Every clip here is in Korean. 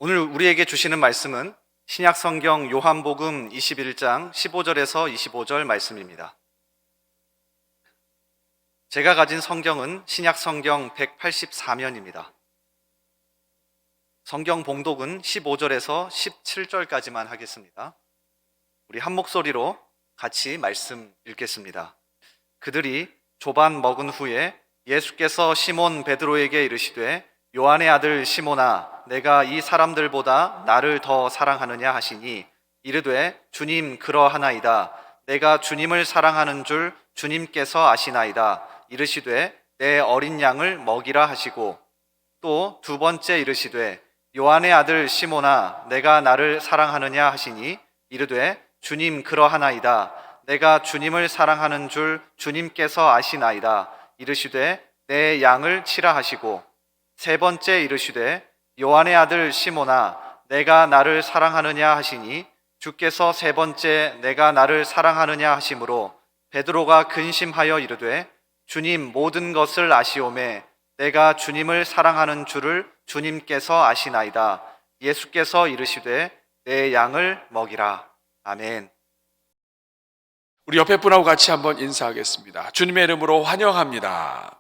오늘 우리에게 주시는 말씀은 신약 성경 요한복음 21장 15절에서 25절 말씀입니다. 제가 가진 성경은 신약 성경 184면입니다. 성경 봉독은 15절에서 17절까지만 하겠습니다. 우리 한 목소리로 같이 말씀 읽겠습니다. 그들이 조반 먹은 후에 예수께서 시몬 베드로에게 이르시되 요한의 아들 시몬아, 내가 이 사람들보다 나를 더 사랑하느냐 하시니 이르되 주님 그러하나이다. 내가 주님을 사랑하는 줄 주님께서 아시나이다. 이르시되 내 어린 양을 먹이라 하시고 또 두 번째 이르시되 요한의 아들 시몬아, 내가 나를 사랑하느냐 하시니 이르되 주님 그러하나이다. 내가 주님을 사랑하는 줄 주님께서 아시나이다. 이르시되 내 양을 치라 하시고 세 번째 이르시되 요한의 아들 시몬아, 내가 나를 사랑하느냐 하시니 주께서 세 번째 내가 나를 사랑하느냐 하심으로 베드로가 근심하여 이르되 주님 모든 것을 아시오매 내가 주님을 사랑하는 줄을 주님께서 아시나이다. 예수께서 이르시되 내 양을 먹이라. 아멘. 우리 옆에 분하고 같이 한번 인사하겠습니다. 주님의 이름으로 환영합니다.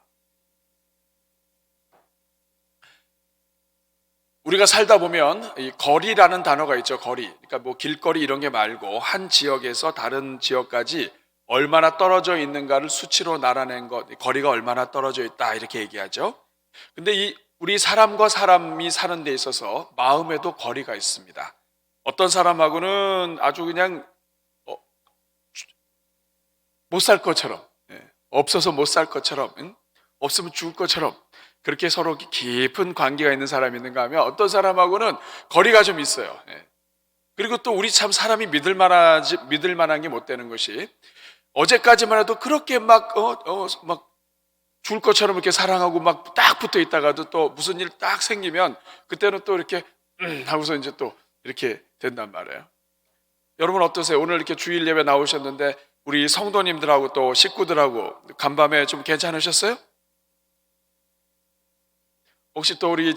우리가 살다 보면 이 거리라는 단어가 있죠. 거리. 그러니까 뭐 길거리 이런 게 말고 한 지역에서 다른 지역까지 얼마나 떨어져 있는가를 수치로 나타낸 것, 거리가 얼마나 떨어져 있다 이렇게 얘기하죠. 근데 우리 사람과 사람이 사는 데 있어서 마음에도 거리가 있습니다. 어떤 사람하고는 아주 그냥 못 살 것처럼, 없어서 못 살 것처럼, 없으면 죽을 것처럼 그렇게 서로 깊은 관계가 있는 사람이 있는가 하면 어떤 사람하고는 거리가 좀 있어요. 그리고 또 우리 참 사람이 믿을 만한 게 못 되는 것이 어제까지만 해도 그렇게 막 죽을 것처럼 이렇게 사랑하고 막 딱 붙어 있다가도 또 무슨 일 딱 생기면 그때는 또 이렇게 하고서 이제 또 이렇게 된단 말이에요. 여러분 어떠세요? 오늘 이렇게 주일 예배 나오셨는데 우리 성도님들하고 또 식구들하고 간밤에 좀 괜찮으셨어요? 혹시 또 우리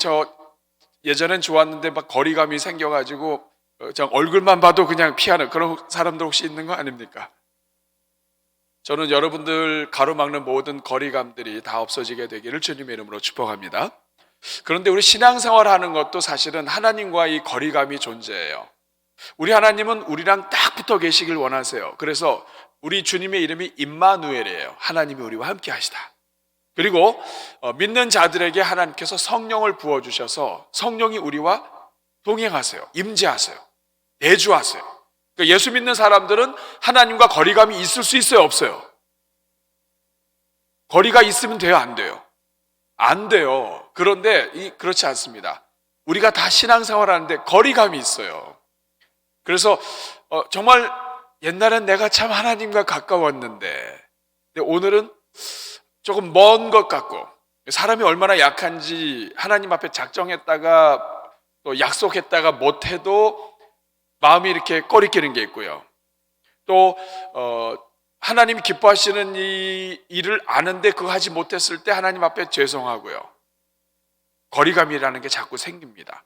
예전엔 좋았는데 막 거리감이 생겨가지고 얼굴만 봐도 그냥 피하는 그런 사람들 혹시 있는 거 아닙니까? 저는 여러분들 가로막는 모든 거리감들이 다 없어지게 되기를 주님의 이름으로 축복합니다. 그런데 우리 신앙생활 하는 것도 사실은 하나님과의 거리감이 존재해요. 우리 하나님은 우리랑 딱 붙어 계시길 원하세요. 그래서 우리 주님의 이름이 임마누엘이에요. 하나님이 우리와 함께 하시다. 그리고 믿는 자들에게 하나님께서 성령을 부어주셔서 성령이 우리와 동행하세요. 임재하세요. 내주하세요. 그러니까 예수 믿는 사람들은 하나님과 거리감이 있을 수 있어요? 없어요? 거리가 있으면 돼요? 안 돼요? 안 돼요. 그런데 그렇지 않습니다. 우리가 다 신앙생활 하는데 거리감이 있어요. 그래서 정말 옛날엔 내가 참 하나님과 가까웠는데 오늘은 조금 먼 것 같고 사람이 얼마나 약한지 하나님 앞에 작정했다가 또 약속했다가 못해도 마음이 이렇게 꺼리끼는 게 있고요. 또 하나님이 기뻐하시는 이 일을 아는데 그거 하지 못했을 때 하나님 앞에 죄송하고요. 거리감이라는 게 자꾸 생깁니다.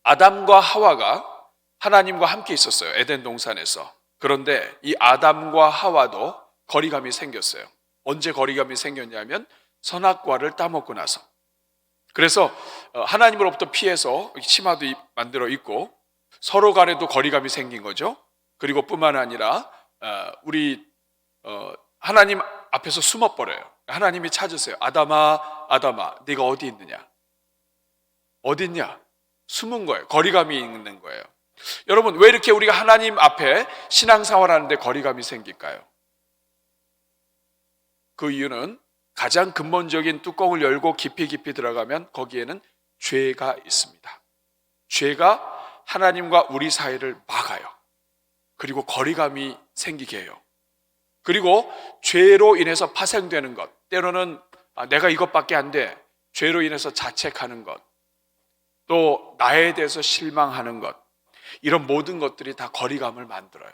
아담과 하와가 하나님과 함께 있었어요. 에덴 동산에서. 그런데 이 아담과 하와도 거리감이 생겼어요. 언제 거리감이 생겼냐면 선악과를 따먹고 나서. 그래서 하나님으로부터 피해서 치마도 만들어 입고 서로 간에도 거리감이 생긴 거죠. 그리고 뿐만 아니라 우리 하나님 앞에서 숨어버려요. 하나님이 찾으세요. 아담아, 아담아, 네가 어디 있느냐? 어디 있냐? 숨은 거예요. 거리감이 있는 거예요. 여러분 왜 이렇게 우리가 하나님 앞에 신앙생활 하는데 거리감이 생길까요? 그 이유는 가장 근본적인 뚜껑을 열고 깊이 들어가면 거기에는 죄가 있습니다. 죄가 하나님과 우리 사이를 막아요. 그리고 거리감이 생기게 해요. 그리고 죄로 인해서 파생되는 것, 때로는 내가 이것밖에 안 돼, 죄로 인해서 자책하는 것, 또 나에 대해서 실망하는 것, 이런 모든 것들이 다 거리감을 만들어요.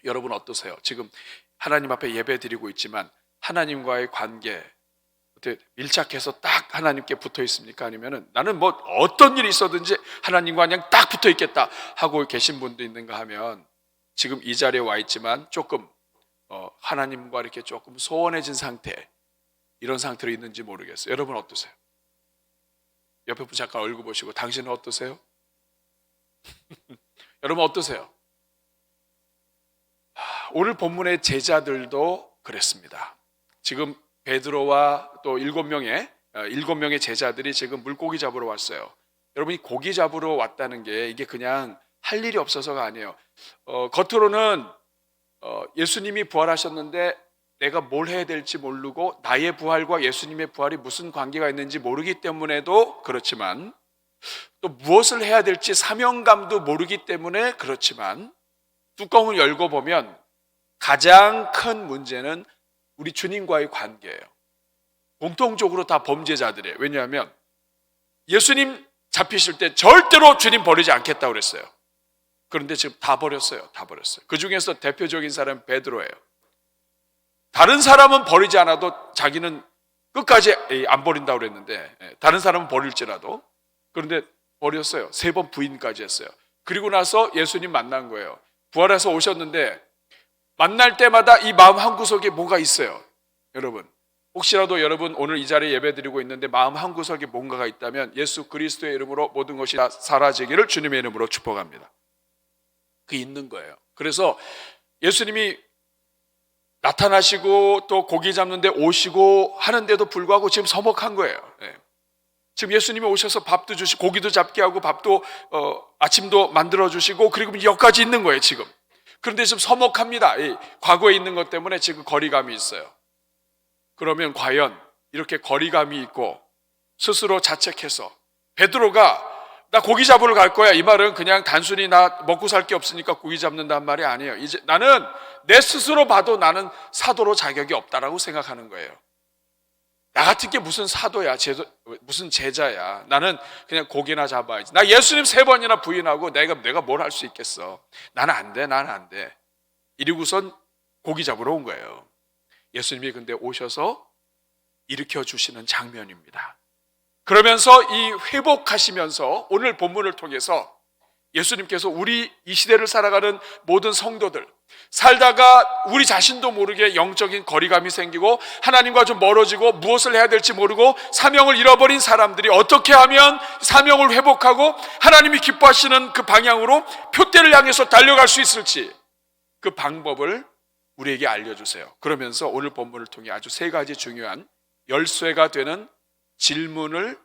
여러분 어떠세요? 지금 하나님 앞에 예배 드리고 있지만 하나님과의 관계, 어떻게 밀착해서 딱 하나님께 붙어 있습니까? 아니면은 나는 뭐 어떤 일이 있어든지 하나님과 그냥 딱 붙어 있겠다 하고 계신 분도 있는가 하면 지금 이 자리에 와 있지만 조금 하나님과 이렇게 조금 소원해진 상태, 이런 상태로 있는지 모르겠어요. 여러분 어떠세요? 옆에 분 잠깐 얼굴 보시고 당신은 어떠세요? 여러분 어떠세요? 오늘 본문의 제자들도 그랬습니다. 지금 베드로와 또 일곱 명의 제자들이 지금 물고기 잡으러 왔어요. 여러분이 고기 잡으러 왔다는 게 이게 그냥 할 일이 없어서가 아니에요. 겉으로는 예수님이 부활하셨는데 내가 뭘 해야 될지 모르고 나의 부활과 예수님의 부활이 무슨 관계가 있는지 모르기 때문에도 그렇지만, 또 무엇을 해야 될지 사명감도 모르기 때문에 그렇지만, 뚜껑을 열고 보면 가장 큰 문제는 우리 주님과의 관계예요. 공통적으로 다 범죄자들이에요. 왜냐하면 예수님 잡히실 때 절대로 주님 버리지 않겠다고 그랬어요. 그런데 지금 다 버렸어요. 그 중에서 대표적인 사람은 베드로예요. 다른 사람은 버리지 않아도 자기는 끝까지 안 버린다고 그랬는데, 다른 사람은 버릴지라도, 그런데 버렸어요. 3번 부인까지 했어요. 그리고 나서 예수님 만난 거예요. 부활해서 오셨는데 만날 때마다 이 마음 한구석에 뭐가 있어요. 여러분 혹시라도 여러분 오늘 이 자리에 예배드리고 있는데 마음 한구석에 뭔가가 있다면 예수 그리스도의 이름으로 모든 것이 다 사라지기를 주님의 이름으로 축복합니다. 그 있는 거예요. 그래서 예수님이 나타나시고 또 고기 잡는데 오시고 하는데도 불구하고 지금 서먹한 거예요. 지금 예수님이 오셔서 밥도 주시고 고기도 잡게 하고 밥도 아침도 만들어 주시고 그리고 여기까지 있는 거예요 지금. 그런데 지금 서먹합니다. 과거에 있는 것 때문에 지금 거리감이 있어요. 그러면 과연 이렇게 거리감이 있고 스스로 자책해서 베드로가 나 고기 잡으러 갈 거야, 이 말은 그냥 단순히 나 먹고 살 게 없으니까 고기 잡는다는 말이 아니에요. 이제 나는 내 스스로 봐도 나는 사도로 자격이 없다라고 생각하는 거예요. 나 같은 게 무슨 사도야, 무슨 제자야. 나는 그냥 고기나 잡아야지. 나 예수님 3번이나 부인하고 내가 뭘 할 수 있겠어. 나는 안 돼. 이러고선 고기 잡으러 온 거예요. 예수님이 근데 오셔서 일으켜 주시는 장면입니다. 그러면서 이 회복하시면서 오늘 본문을 통해서 예수님께서 우리 이 시대를 살아가는 모든 성도들, 살다가 우리 자신도 모르게 영적인 거리감이 생기고 하나님과 좀 멀어지고 무엇을 해야 될지 모르고 사명을 잃어버린 사람들이 어떻게 하면 사명을 회복하고 하나님이 기뻐하시는 그 방향으로 표대를 향해서 달려갈 수 있을지, 그 방법을 우리에게 알려주세요. 그러면서 오늘 본문을 통해 아주 3가지 중요한 열쇠가 되는 질문을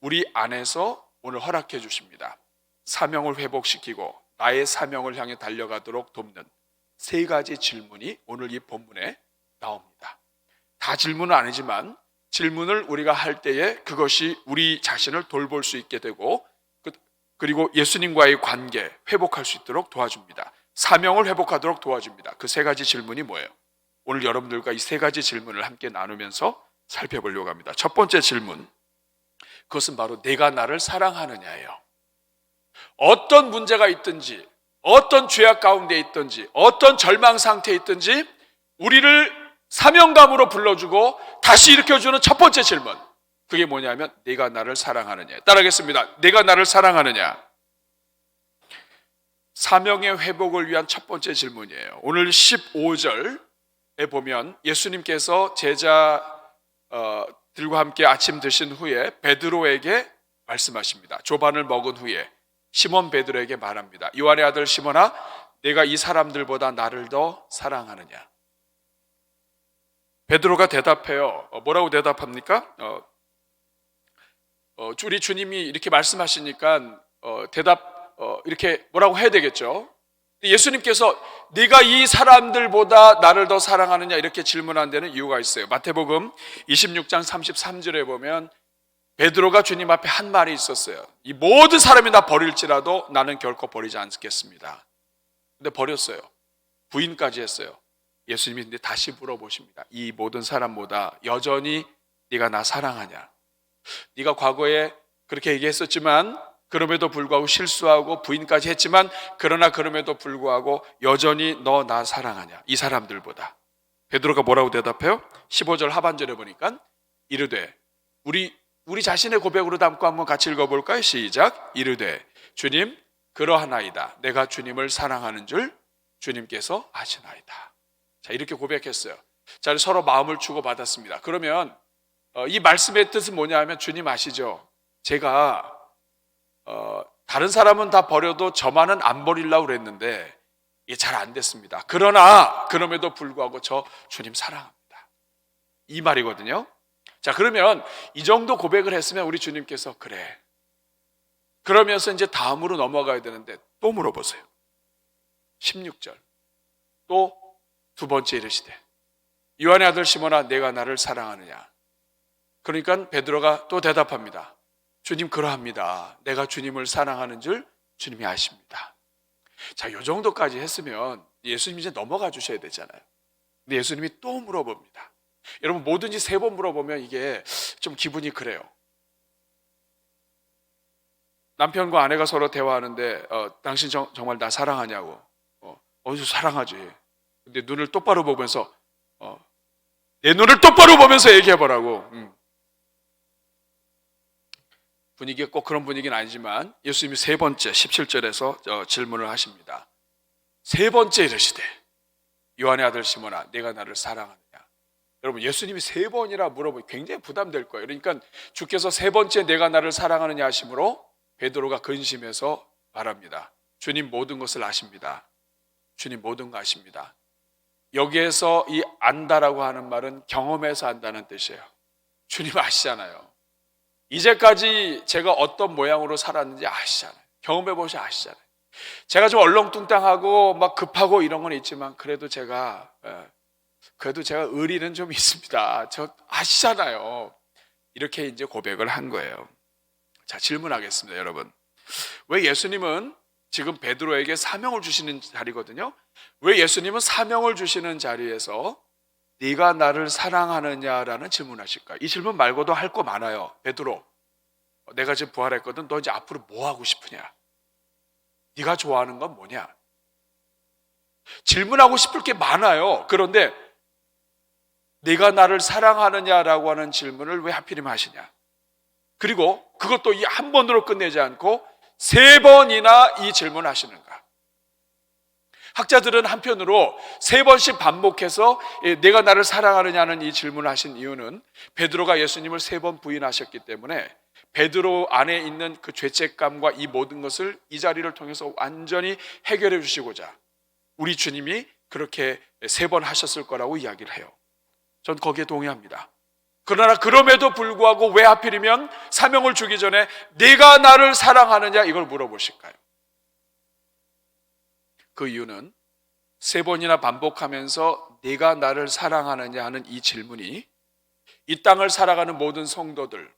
우리 안에서 오늘 허락해 주십니다. 사명을 회복시키고 나의 사명을 향해 달려가도록 돕는 3가지 질문이 오늘 이 본문에 나옵니다. 다 질문은 아니지만 질문을 우리가 할 때에 그것이 우리 자신을 돌볼 수 있게 되고 그리고 예수님과의 관계 회복할 수 있도록 도와줍니다. 사명을 회복하도록 도와줍니다. 그 3가지 질문이 뭐예요? 오늘 여러분들과 이 3가지 질문을 함께 나누면서 살펴보려고 합니다. 첫 번째 질문, 그것은 바로 내가 나를 사랑하느냐예요. 어떤 문제가 있든지, 어떤 죄악 가운데 있든지, 어떤 절망 상태에 있든지 우리를 사명감으로 불러주고 다시 일으켜주는 첫 번째 질문, 그게 뭐냐면 내가 나를 사랑하느냐. 따라하겠습니다. 내가 나를 사랑하느냐. 사명의 회복을 위한 첫 번째 질문이에요. 오늘 15절에 보면 예수님께서 제자들과 함께 아침 드신 후에 베드로에게 말씀하십니다. 조반을 먹은 후에 시몬 베드로에게 말합니다. 요한의 아들 시몬아, 내가 이 사람들보다 나를 더 사랑하느냐. 베드로가 대답해요. 뭐라고 대답합니까? 우리 주님이 이렇게 말씀하시니까 이렇게 뭐라고 해야 되겠죠. 예수님께서 네가 이 사람들보다 나를 더 사랑하느냐 이렇게 질문한 데는 이유가 있어요. 마태복음 26장 33절에 보면 베드로가 주님 앞에 한 말이 있었어요. 이 모든 사람이 나 버릴지라도 나는 결코 버리지 않겠습니다. 근데 버렸어요. 부인까지 했어요. 예수님이 근데 다시 물어보십니다. 이 모든 사람보다 여전히 네가 나 사랑하냐? 네가 과거에 그렇게 얘기했었지만 그럼에도 불구하고 실수하고 부인까지 했지만 그러나 그럼에도 불구하고 여전히 너 나 사랑하냐? 이 사람들보다. 베드로가 뭐라고 대답해요? 15절 하반절에 보니까 이르되, 우리 자신의 고백으로 담고 한번 같이 읽어볼까요? 시작. 이르되 주님 그러하나이다. 내가 주님을 사랑하는 줄 주님께서 아시나이다. 자, 이렇게 고백했어요. 자, 서로 마음을 주고 받았습니다. 그러면 이 말씀의 뜻은 뭐냐 하면, 주님 아시죠? 제가 다른 사람은 다 버려도 저만은 안 버리려고 그랬는데 이게 잘 안 됐습니다. 그러나 그럼에도 불구하고 저 주님 사랑합니다. 이 말이거든요. 자, 그러면 이 정도 고백을 했으면 우리 주님께서 그래. 그러면서 이제 다음으로 넘어가야 되는데 또 물어보세요. 16절. 또 두 번째 이르시되 요한의 아들 시몬아 내가 나를 사랑하느냐. 그러니까 베드로가 또 대답합니다. 주님 그러합니다. 내가 주님을 사랑하는 줄 주님이 아십니다. 자, 이 정도까지 했으면 예수님이 이제 넘어가 주셔야 되잖아요. 근데 예수님이 또 물어봅니다. 여러분, 뭐든지 3번 물어보면 이게 좀 기분이 그래요. 남편과 아내가 서로 대화하는데 당신 정말 나 사랑하냐고. 어디서 사랑하지. 근데 눈을 똑바로 보면서 내 눈을 똑바로 보면서 얘기해보라고. 분위기가 꼭 그런 분위기는 아니지만 예수님이 3번째 17절에서 질문을 하십니다. 3번째 이르시되 요한의 아들 시몬아 내가 나를 사랑하느냐. 여러분, 예수님이 3번이라 물어보면 굉장히 부담될 거예요. 그러니까 주께서 3번째 내가 나를 사랑하느냐 하심으로 베드로가 근심해서 말합니다. 주님 모든 것을 아십니다. 주님 모든 거 아십니다. 여기에서 이 안다라고 하는 말은 경험해서 안다는 뜻이에요. 주님 아시잖아요. 이제까지 제가 어떤 모양으로 살았는지 아시잖아요. 경험해보시 아시잖아요. 제가 좀 얼렁뚱땅하고 막 급하고 이런 건 있지만 그래도 제가 의리는 좀 있습니다. 저 아시잖아요. 이렇게 이제 고백을 한 거예요. 자, 질문하겠습니다, 여러분. 왜 예수님은 지금 베드로에게 사명을 주시는 자리거든요. 왜 예수님은 사명을 주시는 자리에서 네가 나를 사랑하느냐라는 질문하실까요? 이 질문 말고도 할 거 많아요. 베드로, 내가 지금 부활했거든. 너 이제 앞으로 뭐 하고 싶으냐? 네가 좋아하는 건 뭐냐? 질문하고 싶을 게 많아요. 그런데 네가 나를 사랑하느냐라고 하는 질문을 왜 하필이면 하시냐? 그리고 그것도 이 한 번으로 끝내지 않고 3번이나 이 질문을 하시는가? 학자들은 한편으로 3번씩 반복해서 내가 나를 사랑하느냐는 이 질문을 하신 이유는 베드로가 예수님을 3번 부인하셨기 때문에 베드로 안에 있는 그 죄책감과 이 모든 것을 이 자리를 통해서 완전히 해결해 주시고자 우리 주님이 그렇게 3번 하셨을 거라고 이야기를 해요. 전 거기에 동의합니다. 그러나 그럼에도 불구하고 왜 하필이면 사명을 주기 전에 네가 나를 사랑하느냐 이걸 물어보실까요? 그 이유는 3번이나 반복하면서 네가 나를 사랑하느냐 하는 이 질문이 이 땅을 살아가는 모든 성도들,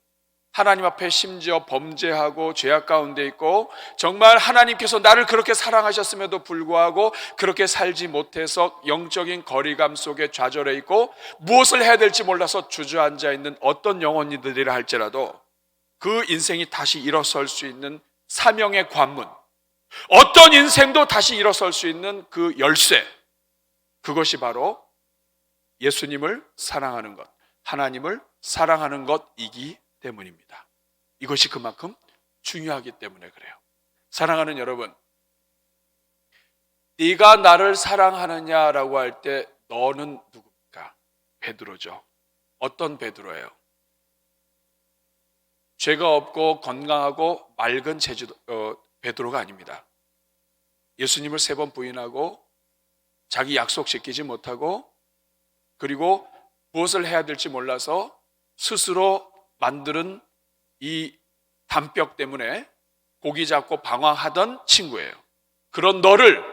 하나님 앞에 심지어 범죄하고 죄악 가운데 있고 정말 하나님께서 나를 그렇게 사랑하셨음에도 불구하고 그렇게 살지 못해서 영적인 거리감 속에 좌절해 있고 무엇을 해야 될지 몰라서 주저앉아 있는 어떤 영혼들이라 할지라도 그 인생이 다시 일어설 수 있는 사명의 관문, 어떤 인생도 다시 일어설 수 있는 그 열쇠, 그것이 바로 예수님을 사랑하는 것, 하나님을 사랑하는 것이기 때문입니다. 이것이 그만큼 중요하기 때문에 그래요. 사랑하는 여러분, 네가 나를 사랑하느냐라고 할 때 너는 누굽니까? 베드로죠. 어떤 베드로예요? 죄가 없고 건강하고 맑은 베드로가 아닙니다. 예수님을 3번 부인하고 자기 약속 지키지 못하고 그리고 무엇을 해야 될지 몰라서 스스로 만드는 이 담벽 때문에 고기 잡고 방황하던 친구예요. 그런 너를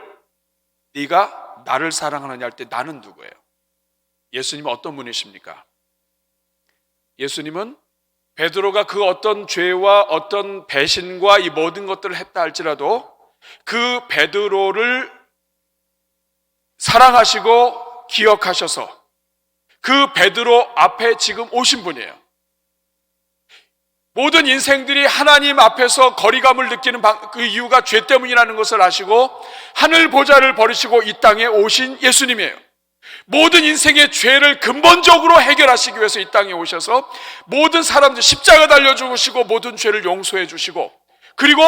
네가 나를 사랑하느냐 할 때 나는 누구예요? 예수님은 어떤 분이십니까? 예수님은 베드로가 그 어떤 죄와 어떤 배신과 이 모든 것들을 했다 할지라도 그 베드로를 사랑하시고 기억하셔서 그 베드로 앞에 지금 오신 분이에요. 모든 인생들이 하나님 앞에서 거리감을 느끼는 그 이유가 죄 때문이라는 것을 아시고 하늘 보좌를 버리시고 이 땅에 오신 예수님이에요. 모든 인생의 죄를 근본적으로 해결하시기 위해서 이 땅에 오셔서 모든 사람들 십자가 달려 죽으시고 모든 죄를 용서해 주시고, 그리고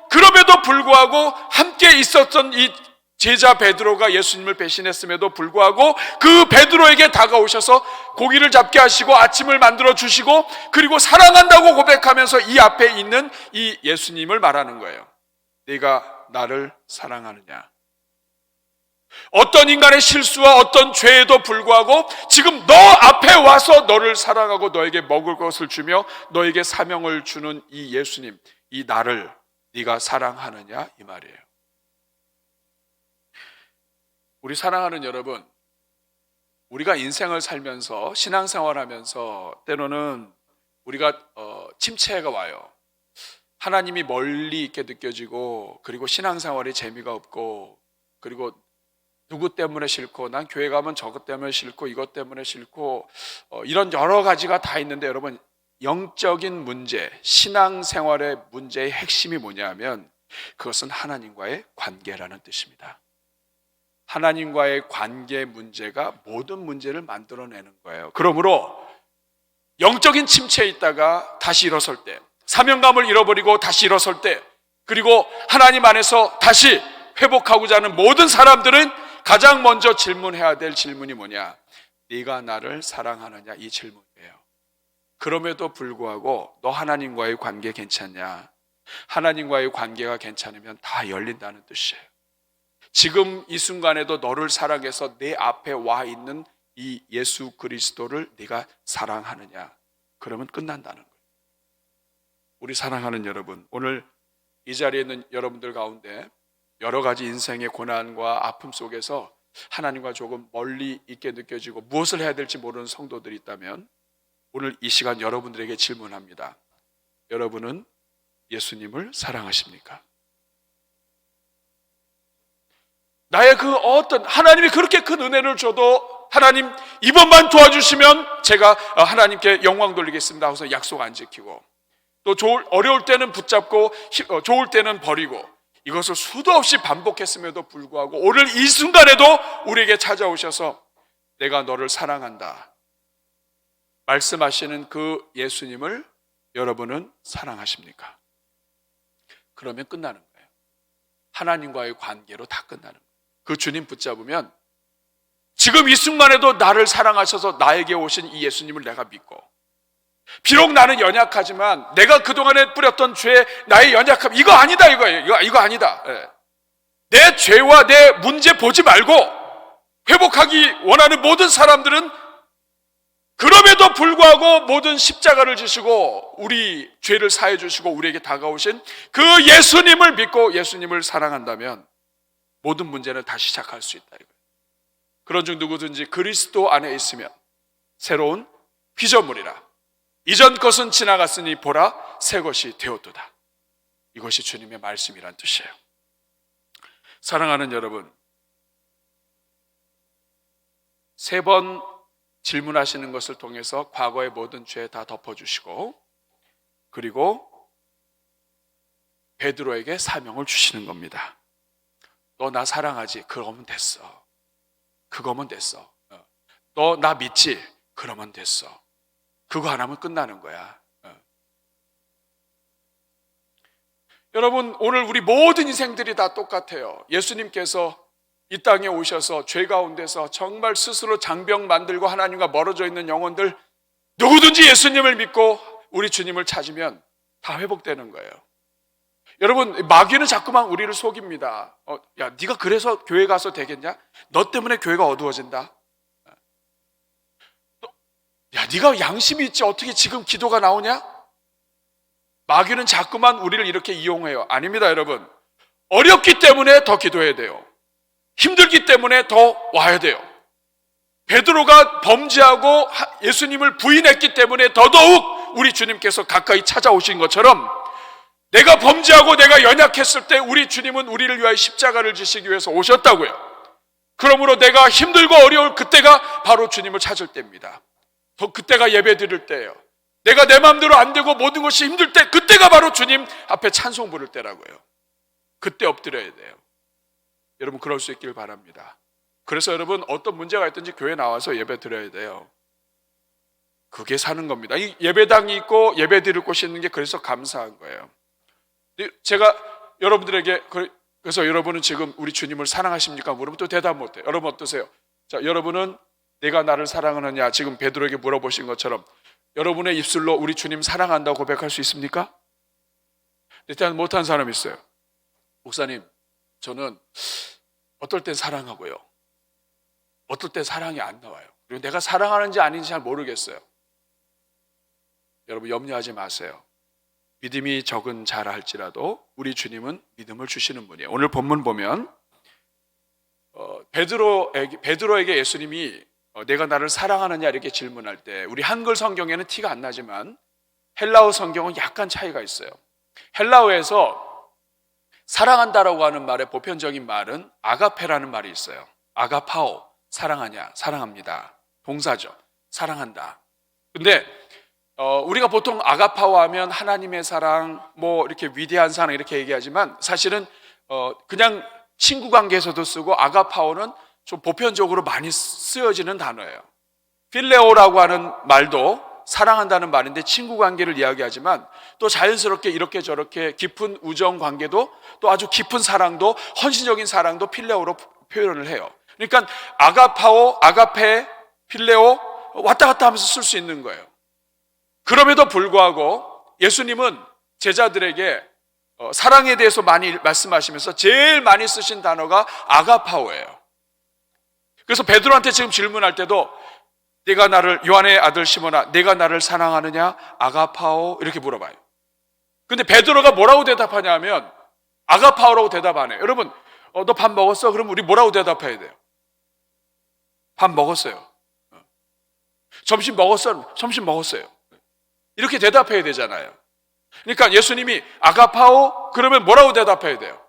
그럼에도 불구하고 함께 있었던 이 제자 베드로가 예수님을 배신했음에도 불구하고 그 베드로에게 다가오셔서 고기를 잡게 하시고 아침을 만들어 주시고, 그리고 사랑한다고 고백하면서 이 앞에 있는 이 예수님을 말하는 거예요. 네가 나를 사랑하느냐? 어떤 인간의 실수와 어떤 죄에도 불구하고 지금 너 앞에 와서 너를 사랑하고 너에게 먹을 것을 주며 너에게 사명을 주는 이 예수님, 이 나를 네가 사랑하느냐, 이 말이에요. 우리 사랑하는 여러분, 우리가 인생을 살면서 신앙생활하면서 때로는 우리가 침체가 와요. 하나님이 멀리 있게 느껴지고, 그리고 신앙생활이 재미가 없고, 그리고 누구 때문에 싫고, 난 교회 가면 저것 때문에 싫고, 이것 때문에 싫고, 이런 여러 가지가 다 있는데, 여러분, 영적인 문제, 신앙생활의 문제의 핵심이 뭐냐면 그것은 하나님과의 관계라는 뜻입니다. 하나님과의 관계 문제가 모든 문제를 만들어내는 거예요. 그러므로 영적인 침체에 있다가 다시 일어설 때, 사명감을 잃어버리고 다시 일어설 때, 그리고 하나님 안에서 다시 회복하고자 하는 모든 사람들은 가장 먼저 질문해야 될 질문이 뭐냐? 네가 나를 사랑하느냐? 이 질문이에요. 그럼에도 불구하고 너 하나님과의 관계 괜찮냐? 하나님과의 관계가 괜찮으면 다 열린다는 뜻이에요. 지금 이 순간에도 너를 사랑해서 내 앞에 와 있는 이 예수 그리스도를 네가 사랑하느냐? 그러면 끝난다는 거예요. 우리 사랑하는 여러분, 오늘 이 자리에 있는 여러분들 가운데 여러 가지 인생의 고난과 아픔 속에서 하나님과 조금 멀리 있게 느껴지고 무엇을 해야 될지 모르는 성도들이 있다면 오늘 이 시간 여러분들에게 질문합니다. 여러분은 예수님을 사랑하십니까? 나의 그 어떤, 하나님이 그렇게 큰 은혜를 줘도 하나님 이번만 도와주시면 제가 하나님께 영광 돌리겠습니다 하고서 약속 안 지키고, 또 어려울 때는 붙잡고 좋을 때는 버리고, 이것을 수도 없이 반복했음에도 불구하고 오늘 이 순간에도 우리에게 찾아오셔서 내가 너를 사랑한다 말씀하시는 그 예수님을 여러분은 사랑하십니까? 그러면 끝나는 거예요. 하나님과의 관계로 다 끝나는 거예요. 그 주님 붙잡으면 지금 이 순간에도 나를 사랑하셔서 나에게 오신 이 예수님을 내가 믿고, 비록 나는 연약하지만 내가 그동안에 뿌렸던 죄, 나의 연약함, 이거 아니다 이거예요. 이거 아니다. 내 죄와 내 문제 보지 말고 회복하기 원하는 모든 사람들은 그럼에도 불구하고 모든 십자가를 지시고 우리 죄를 사해 주시고 우리에게 다가오신 그 예수님을 믿고 예수님을 사랑한다면 모든 문제는 다시 시작할 수 있다 이거예요. 그런 중 누구든지 그리스도 안에 있으면 새로운 피조물이라. 이전 것은 지나갔으니 보라 새 것이 되었도다. 이것이 주님의 말씀이란 뜻이에요. 사랑하는 여러분, 3번 질문하시는 것을 통해서 과거의 모든 죄 다 덮어주시고, 그리고 베드로에게 사명을 주시는 겁니다. 너 나 사랑하지? 그러면 됐어. 그거면 됐어. 너 나 믿지? 그러면 됐어. 그거 안 하면 끝나는 거야. 여러분, 오늘 우리 모든 인생들이 다 똑같아요. 예수님께서 이 땅에 오셔서 죄 가운데서 정말 스스로 장병 만들고 하나님과 멀어져 있는 영혼들, 누구든지 예수님을 믿고 우리 주님을 찾으면 다 회복되는 거예요. 여러분, 마귀는 자꾸만 우리를 속입니다. 야, 네가 그래서 교회 가서 되겠냐? 너 때문에 교회가 어두워진다. 야, 네가 양심이 있지 어떻게 지금 기도가 나오냐? 마귀는 자꾸만 우리를 이렇게 이용해요. 아닙니다, 여러분. 어렵기 때문에 더 기도해야 돼요. 힘들기 때문에 더 와야 돼요. 베드로가 범죄하고 예수님을 부인했기 때문에 더더욱 우리 주님께서 가까이 찾아오신 것처럼, 내가 범죄하고 내가 연약했을 때 우리 주님은 우리를 위하여 십자가를 지시기 위해서 오셨다고요. 그러므로 내가 힘들고 어려울 그때가 바로 주님을 찾을 때입니다. 더 그때가 예배 드릴 때예요. 내가 내 마음대로 안 되고 모든 것이 힘들 때, 그때가 바로 주님 앞에 찬송 부를 때라고요. 그때 엎드려야 돼요. 여러분, 그럴 수 있길 바랍니다. 그래서 여러분 어떤 문제가 있든지 교회 나와서 예배 드려야 돼요. 그게 사는 겁니다. 이 예배당이 있고 예배 드릴 곳이 있는 게 그래서 감사한 거예요. 제가 여러분들에게 그래서 여러분은 지금 우리 주님을 사랑하십니까? 물으면 또 대답 못해요. 여러분 어떠세요? 자, 여러분은 내가 나를 사랑하느냐? 지금 베드로에게 물어보신 것처럼 여러분의 입술로 우리 주님 사랑한다고 고백할 수 있습니까? 일단 못한 사람이 있어요. 목사님, 저는 어떨 땐 사랑하고요, 어떨 땐 사랑이 안 나와요. 그리고 내가 사랑하는지 아닌지 잘 모르겠어요. 여러분 염려하지 마세요. 믿음이 적은 자라 할지라도 우리 주님은 믿음을 주시는 분이에요. 오늘 본문 보면 베드로에게 예수님이 내가 나를 사랑하느냐 이렇게 질문할 때 우리 한글 성경에는 티가 안 나지만 헬라어 성경은 약간 차이가 있어요. 헬라어에서 사랑한다라고 하는 말의 보편적인 말은 아가페라는 말이 있어요. 아가파오, 사랑하냐, 사랑합니다. 동사죠. 사랑한다. 근데 우리가 보통 아가파오 하면 하나님의 사랑, 뭐 이렇게 위대한 사랑 이렇게 얘기하지만 사실은 그냥 친구 관계에서도 쓰고 아가파오는 좀 보편적으로 많이 쓰여지는 단어예요. 필레오라고 하는 말도 사랑한다는 말인데 친구 관계를 이야기하지만 또 자연스럽게 이렇게 저렇게 깊은 우정 관계도 또 아주 깊은 사랑도 헌신적인 사랑도 필레오로 표현을 해요. 그러니까 아가파오, 아가페, 필레오 왔다 갔다 하면서 쓸 수 있는 거예요. 그럼에도 불구하고 예수님은 제자들에게 사랑에 대해서 많이 말씀하시면서 제일 많이 쓰신 단어가 아가파오예요. 그래서 베드로한테 지금 질문할 때도 내가 나를, 요한의 아들 시몬아, 내가 나를 사랑하느냐? 아가파오 이렇게 물어봐요. 근데 베드로가 뭐라고 대답하냐 하면 아가파오라고 대답 안 해요. 여러분 너 밥 먹었어? 그럼 우리 뭐라고 대답해야 돼요? 밥 먹었어요. 점심 먹었어? 점심 먹었어요. 이렇게 대답해야 되잖아요. 그러니까 예수님이 아가파오? 그러면 뭐라고 대답해야 돼요?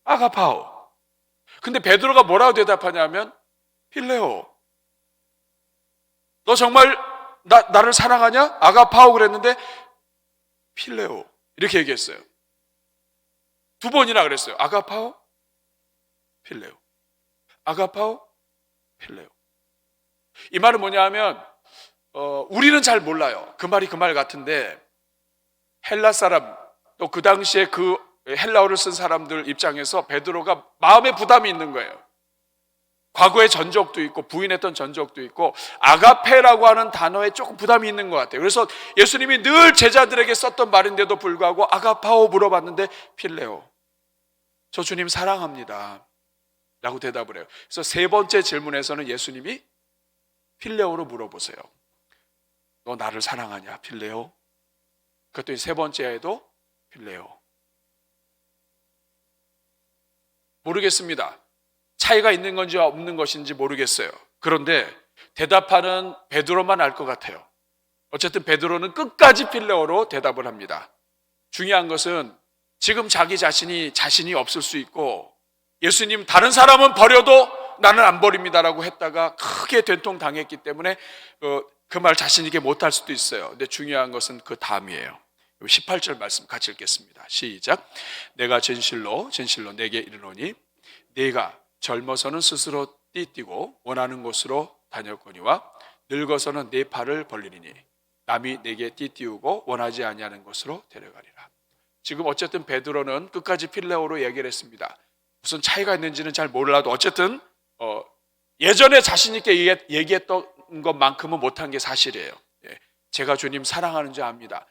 아가파오. 근데 베드로가 뭐라고 대답하냐면 필레오. 너 정말 나를 사랑하냐? 아가파오 그랬는데 필레오 이렇게 얘기했어요. 두 번이나 그랬어요. 아가파오, 필레오. 아가파오, 필레오. 이 말은 뭐냐 하면 우리는 잘 몰라요. 그 말이 그 말 같은데 헬라 사람 또 그 당시에 그 헬라어를 쓴 사람들 입장에서 베드로가 마음에 부담이 있는 거예요. 과거의 전적도 있고 부인했던 전적도 있고 아가페라고 하는 단어에 조금 부담이 있는 것 같아요. 그래서 예수님이 늘 제자들에게 썼던 말인데도 불구하고 아가파오 물어봤는데 필레오, 저 주님 사랑합니다 라고 대답을 해요. 그래서 세 번째 질문에서는 예수님이 필레오로 물어보세요. 너 나를 사랑하냐? 필레오. 그랬더니 세 번째에도 필레오. 모르겠습니다. 차이가 있는 건지 없는 것인지 모르겠어요. 그런데 대답하는 베드로만 알 것 같아요. 어쨌든 베드로는 끝까지 필레오로 대답을 합니다. 중요한 것은 지금 자신이 없을 수 있고 예수님 다른 사람은 버려도 나는 안 버립니다라고 했다가 크게 된통당했기 때문에 그 말 자신 있게 못할 수도 있어요. 근데 중요한 것은 그 다음이에요. 18절 말씀 같이 읽겠습니다. 시작. 내가 진실로 내게 이르노니 네가 젊어서는 스스로 띠뛰고 원하는 곳으로 다녔거니와 늙어서는 네 팔을 벌리리니 남이 내게 띠띠우고 원하지 아니하는 곳으로 데려가리라. 지금 어쨌든 베드로는 끝까지 필레오로 얘기를 했습니다. 무슨 차이가 있는지는 잘 몰라도 어쨌든 예전에 자신 있게 얘기했던 것만큼은 못한 게 사실이에요. 제가 주님 사랑하는 줄 압니다.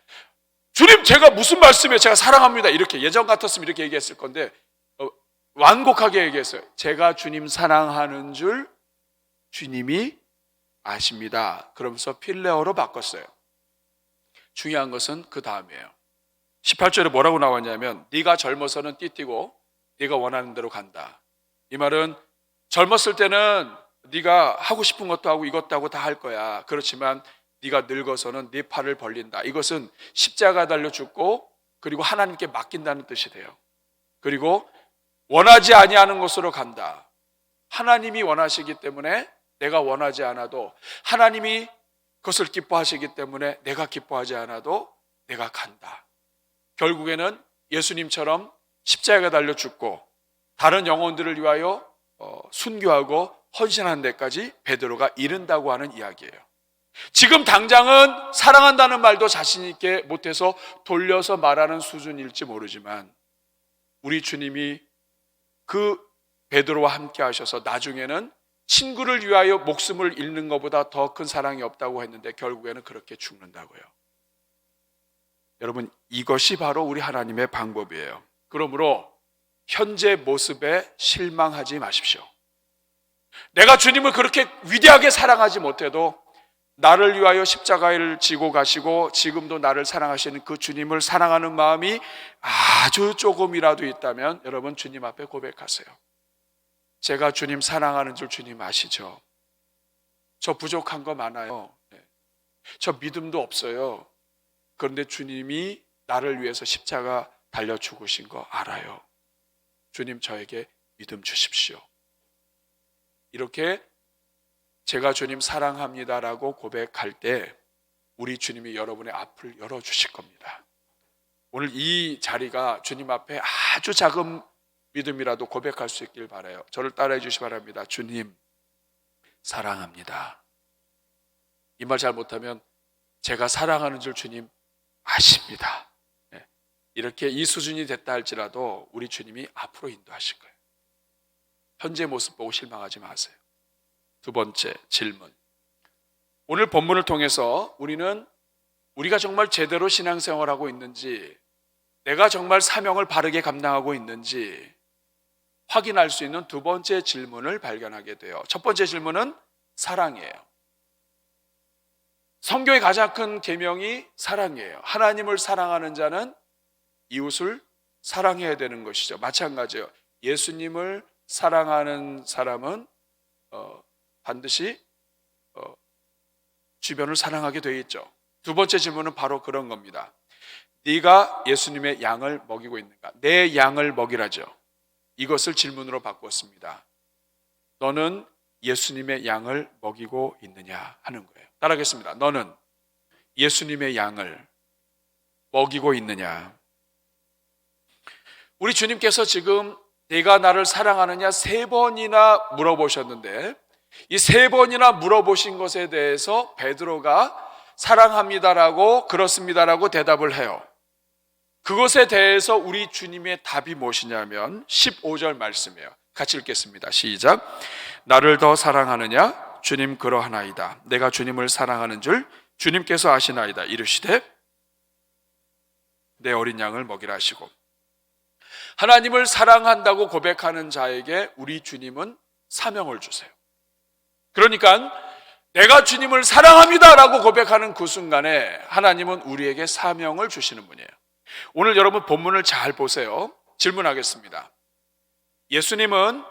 주님 제가 무슨 말씀이에요? 제가 사랑합니다. 이렇게 예전 같았으면 이렇게 얘기했을 건데 완곡하게 얘기했어요. 제가 주님 사랑하는 줄 주님이 아십니다. 그러면서 필레오로 바꿨어요. 중요한 것은 그 다음이에요. 18절에 뭐라고 나왔냐면 네가 젊어서는 띠뛰고 네가 원하는 대로 간다. 이 말은 젊었을 때는 네가 하고 싶은 것도 하고 이것도 하고 다 할 거야. 그렇지만 네가 늙어서는 네 팔을 벌린다. 이것은 십자가 달려 죽고 그리고 하나님께 맡긴다는 뜻이 돼요. 그리고 원하지 아니하는 곳으로 간다. 하나님이 원하시기 때문에 내가 원하지 않아도 하나님이 그것을 기뻐하시기 때문에 내가 기뻐하지 않아도 내가 간다. 결국에는 예수님처럼 십자가에 달려 죽고 다른 영혼들을 위하여 순교하고 헌신하는 데까지 베드로가 이른다고 하는 이야기예요. 지금 당장은 사랑한다는 말도 자신 있게 못해서 돌려서 말하는 수준일지 모르지만 우리 주님이 그 베드로와 함께 하셔서 나중에는 친구를 위하여 목숨을 잃는 것보다 더 큰 사랑이 없다고 했는데 결국에는 그렇게 죽는다고요. 여러분, 이것이 바로 우리 하나님의 방법이에요. 그러므로 현재 모습에 실망하지 마십시오. 내가 주님을 그렇게 위대하게 사랑하지 못해도 나를 위하여 십자가를 지고 가시고 지금도 나를 사랑하시는 그 주님을 사랑하는 마음이 아주 조금이라도 있다면 여러분 주님 앞에 고백하세요. 제가 주님 사랑하는 줄 주님 아시죠? 저 부족한 거 많아요. 저 믿음도 없어요. 그런데 주님이 나를 위해서 십자가 달려 죽으신 거 알아요. 주님 저에게 믿음 주십시오. 이렇게 제가 주님 사랑합니다라고 고백할 때 우리 주님이 여러분의 앞을 열어주실 겁니다. 오늘 이 자리가 주님 앞에 아주 작은 믿음이라도 고백할 수 있길 바라요. 저를 따라해 주시기 바랍니다. 주님 사랑합니다. 이 말 잘 못하면 제가 사랑하는 줄 주님 아십니다. 이렇게 이 수준이 됐다 할지라도 우리 주님이 앞으로 인도하실 거예요. 현재 모습 보고 실망하지 마세요. 두 번째 질문. 오늘 본문을 통해서 우리가 정말 제대로 신앙생활하고 있는지, 내가 정말 사명을 바르게 감당하고 있는지 확인할 수 있는 두 번째 질문을 발견하게 돼요. 첫 번째 질문은 사랑이에요. 성경의 가장 큰 계명이 사랑이에요. 하나님을 사랑하는 자는 이웃을 사랑해야 되는 것이죠. 마찬가지예요. 예수님을 사랑하는 사람은 반드시 주변을 사랑하게 되어 있죠. 두 번째 질문은 바로 그런 겁니다. 네가 예수님의 양을 먹이고 있는가? 내 양을 먹이라죠. 이것을 질문으로 바꾸었습니다. 너는 예수님의 양을 먹이고 있느냐 하는 거예요. 따라하겠습니다. 너는 예수님의 양을 먹이고 있느냐? 우리 주님께서 지금 내가 나를 사랑하느냐 3번이나 물어보셨는데 이 3번이나 물어보신 것에 대해서 베드로가 사랑합니다라고 그렇습니다라고 대답을 해요. 그것에 대해서 우리 주님의 답이 무엇이냐면 15절 말씀이에요. 같이 읽겠습니다. 시작. 나를 더 사랑하느냐? 주님 그러하나이다. 내가 주님을 사랑하는 줄 주님께서 아시나이다. 이르시되 내 어린 양을 먹이라 하시고. 하나님을 사랑한다고 고백하는 자에게 우리 주님은 사명을 주세요. 그러니까 내가 주님을 사랑합니다라고 고백하는 그 순간에 하나님은 우리에게 사명을 주시는 분이에요. 오늘 여러분 본문을 잘 보세요. 질문하겠습니다. 예수님은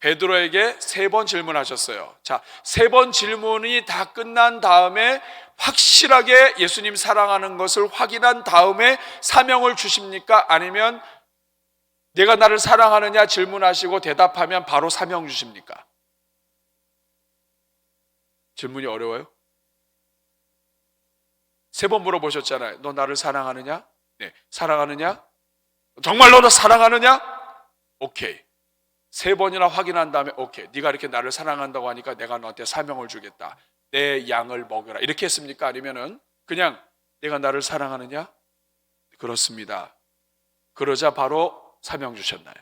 베드로에게 3번 질문하셨어요. 자, 3번 질문이 다 끝난 다음에 확실하게 예수님 사랑하는 것을 확인한 다음에 사명을 주십니까? 아니면 내가 나를 사랑하느냐 질문하시고 대답하면 바로 사명 주십니까? 질문이 어려워요? 3번 물어보셨잖아요. 너 나를 사랑하느냐? 네. 사랑하느냐? 정말로 너 사랑하느냐? 오케이. 3번이나 확인한 다음에 오케이. 네가 이렇게 나를 사랑한다고 하니까 내가 너한테 사명을 주겠다. 내 양을 먹여라. 이렇게 했습니까? 아니면은 그냥 내가 나를 사랑하느냐? 그렇습니다. 그러자 바로 사명 주셨나요?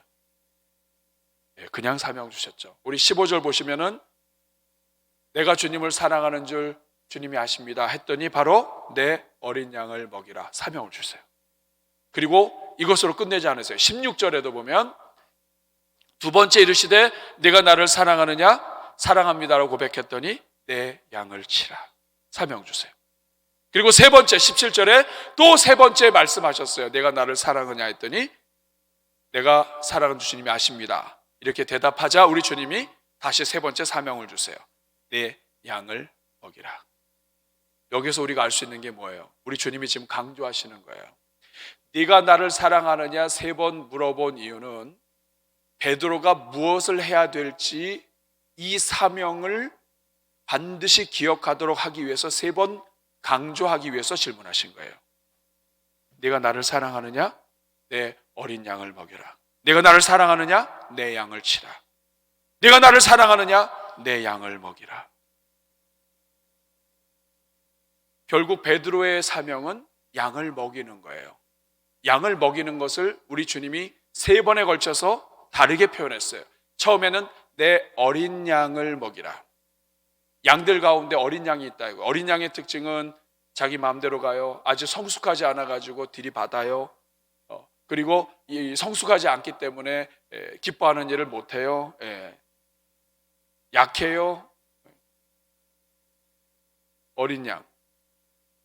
네, 그냥 사명 주셨죠. 우리 15절 보시면은 내가 주님을 사랑하는 줄 주님이 아십니다 했더니 바로 내 어린 양을 먹이라 사명을 주세요. 그리고 이것으로 끝내지 않으세요. 16절에도 보면 두 번째 이르시되 내가 나를 사랑하느냐? 사랑합니다라고 고백했더니 내 양을 치라 사명 주세요. 그리고 세 번째 17절에 또 세 번째 말씀하셨어요. 내가 나를 사랑하느냐 했더니 내가 사랑하는 주님이 아십니다. 이렇게 대답하자 우리 주님이 다시 세 번째 사명을 주세요. 내 양을 먹이라. 여기서 우리가 알 수 있는 게 뭐예요? 우리 주님이 지금 강조하시는 거예요. 네가 나를 사랑하느냐 3번 물어본 이유는 베드로가 무엇을 해야 될지 이 사명을 반드시 기억하도록 하기 위해서 3번 강조하기 위해서 질문하신 거예요. 네가 나를 사랑하느냐? 내 어린 양을 먹여라. 내가 나를 사랑하느냐? 내 양을 치라. 네가 나를 사랑하느냐? 내 양을 먹이라. 결국 베드로의 사명은 양을 먹이는 거예요. 양을 먹이는 것을 우리 주님이 3번에 걸쳐서 다르게 표현했어요. 처음에는 내 어린 양을 먹이라. 양들 가운데 어린 양이 있다. 어린 양의 특징은 자기 마음대로 가요. 아주 성숙하지 않아가지고 들이받아요. 그리고 이 성숙하지 않기 때문에 기뻐하는 일을 못해요. 약해요. 어린 양.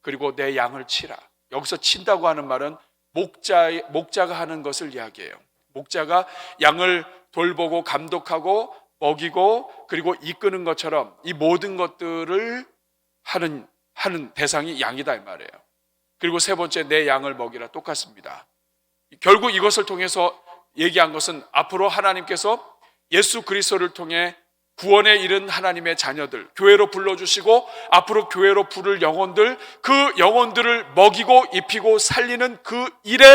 그리고 내 양을 치라. 여기서 친다고 하는 말은 목자가 하는 것을 이야기해요. 목자가 양을 돌보고 감독하고 먹이고 그리고 이끄는 것처럼 이 모든 것들을 하는 대상이 양이다 이 말이에요. 그리고 3번째 내 양을 먹이라 똑같습니다. 결국 이것을 통해서 얘기한 것은 앞으로 하나님께서 예수 그리스도를 통해 구원에 이른 하나님의 자녀들, 교회로 불러주시고 앞으로 교회로 부를 영혼들, 그 영혼들을 먹이고 입히고 살리는 그 일에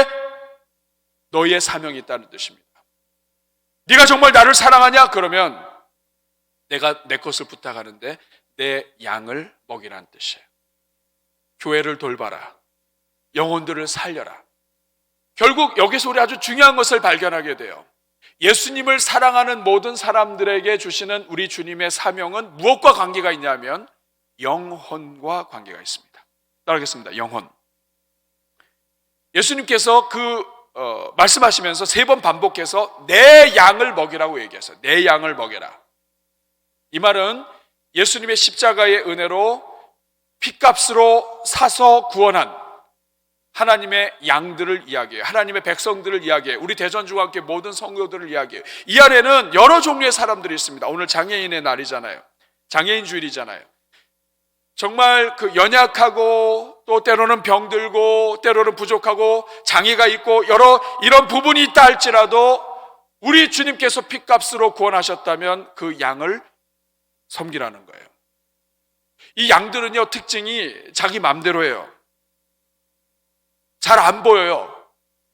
너희의 사명이 있다는 뜻입니다. 네가 정말 나를 사랑하냐? 그러면 내가 내 것을 부탁하는데 내 양을 먹이라는 뜻이에요. 교회를 돌봐라. 영혼들을 살려라. 결국 여기서 우리 아주 중요한 것을 발견하게 돼요. 예수님을 사랑하는 모든 사람들에게 주시는 우리 주님의 사명은 무엇과 관계가 있냐면 영혼과 관계가 있습니다. 따라하겠습니다. 영혼. 예수님께서 말씀하시면서 3번 반복해서 내 양을 먹이라고 얘기했어요. 내 양을 먹여라. 이 말은 예수님의 십자가의 은혜로 핏값으로 사서 구원한 하나님의 양들을 이야기해요. 하나님의 백성들을 이야기해요. 우리 대전중학교 모든 성도들을 이야기해요. 이 안에는 여러 종류의 사람들이 있습니다. 오늘 장애인의 날이잖아요. 장애인 주일이잖아요. 정말 그 연약하고 또 때로는 병들고 때로는 부족하고 장애가 있고 여러 이런 부분이 있다 할지라도 우리 주님께서 핏값으로 구원하셨다면 그 양을 섬기라는 거예요. 이 양들은요 특징이 자기 마음대로 해요. 잘 안 보여요.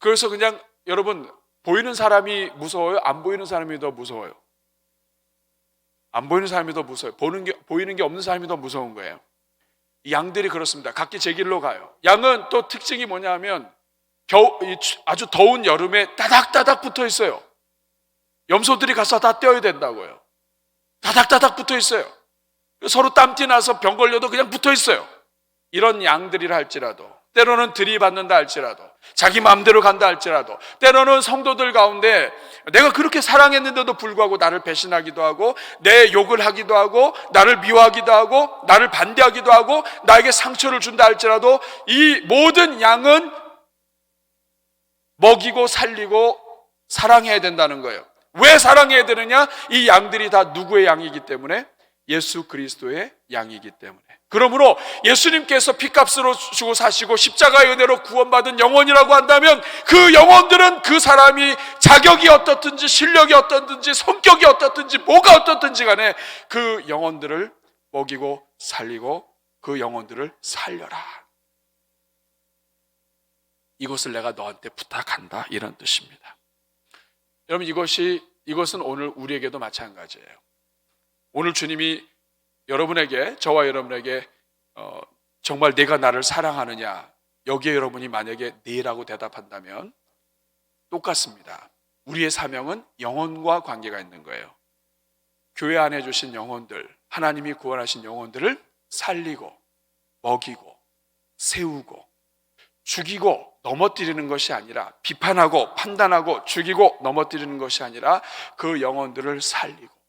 그래서 그냥 여러분 보이는 사람이 무서워요? 안 보이는 사람이 더 무서워요? 안 보이는 사람이 더 무서워요. 보이는 게 없는 사람이 더 무서운 거예요. 이 양들이 그렇습니다. 각기 제 길로 가요. 양은 또 특징이 뭐냐면 아주 더운 여름에 따닥따닥 붙어 있어요. 염소들이 가서 다 떼어야 된다고요. 따닥따닥 붙어 있어요. 서로 땀띠 나서 병 걸려도 그냥 붙어 있어요. 이런 양들이라 할지라도 때로는 들이받는다 할지라도 자기 마음대로 간다 할지라도 때로는 성도들 가운데 내가 그렇게 사랑했는데도 불구하고 나를 배신하기도 하고 내 욕을 하기도 하고 나를 미워하기도 하고 나를 반대하기도 하고 나에게 상처를 준다 할지라도 이 모든 양은 먹이고 살리고 사랑해야 된다는 거예요. 왜 사랑해야 되느냐? 이 양들이 다 누구의 양이기 때문에? 예수 그리스도의 양이기 때문에. 그러므로 예수님께서 핏값으로 주고 사시고 십자가의 은혜로 구원받은 영혼이라고 한다면 그 영혼들은 그 사람이 자격이 어떻든지 실력이 어떻든지 성격이 어떻든지 뭐가 어떻든지 간에 그 영혼들을 먹이고 살리고 그 영혼들을 살려라. 이것을 내가 너한테 부탁한다 이런 뜻입니다. 여러분 이것은 오늘 우리에게도 마찬가지예요. 오늘 주님이 여러분에게 저와 여러분에게 정말 내가 나를 사랑하느냐 여기에 여러분이 만약에 네라고 대답한다면 똑같습니다. 우리의 사명은 영혼과 관계가 있는 거예요. 교회 안에 주신 영혼들 하나님이 구원하신 영혼들을 살리고 먹이고 세우고 죽이고 넘어뜨리는 것이 아니라 비판하고 판단하고 죽이고 넘어뜨리는 것이 아니라 그 영혼들을 살리고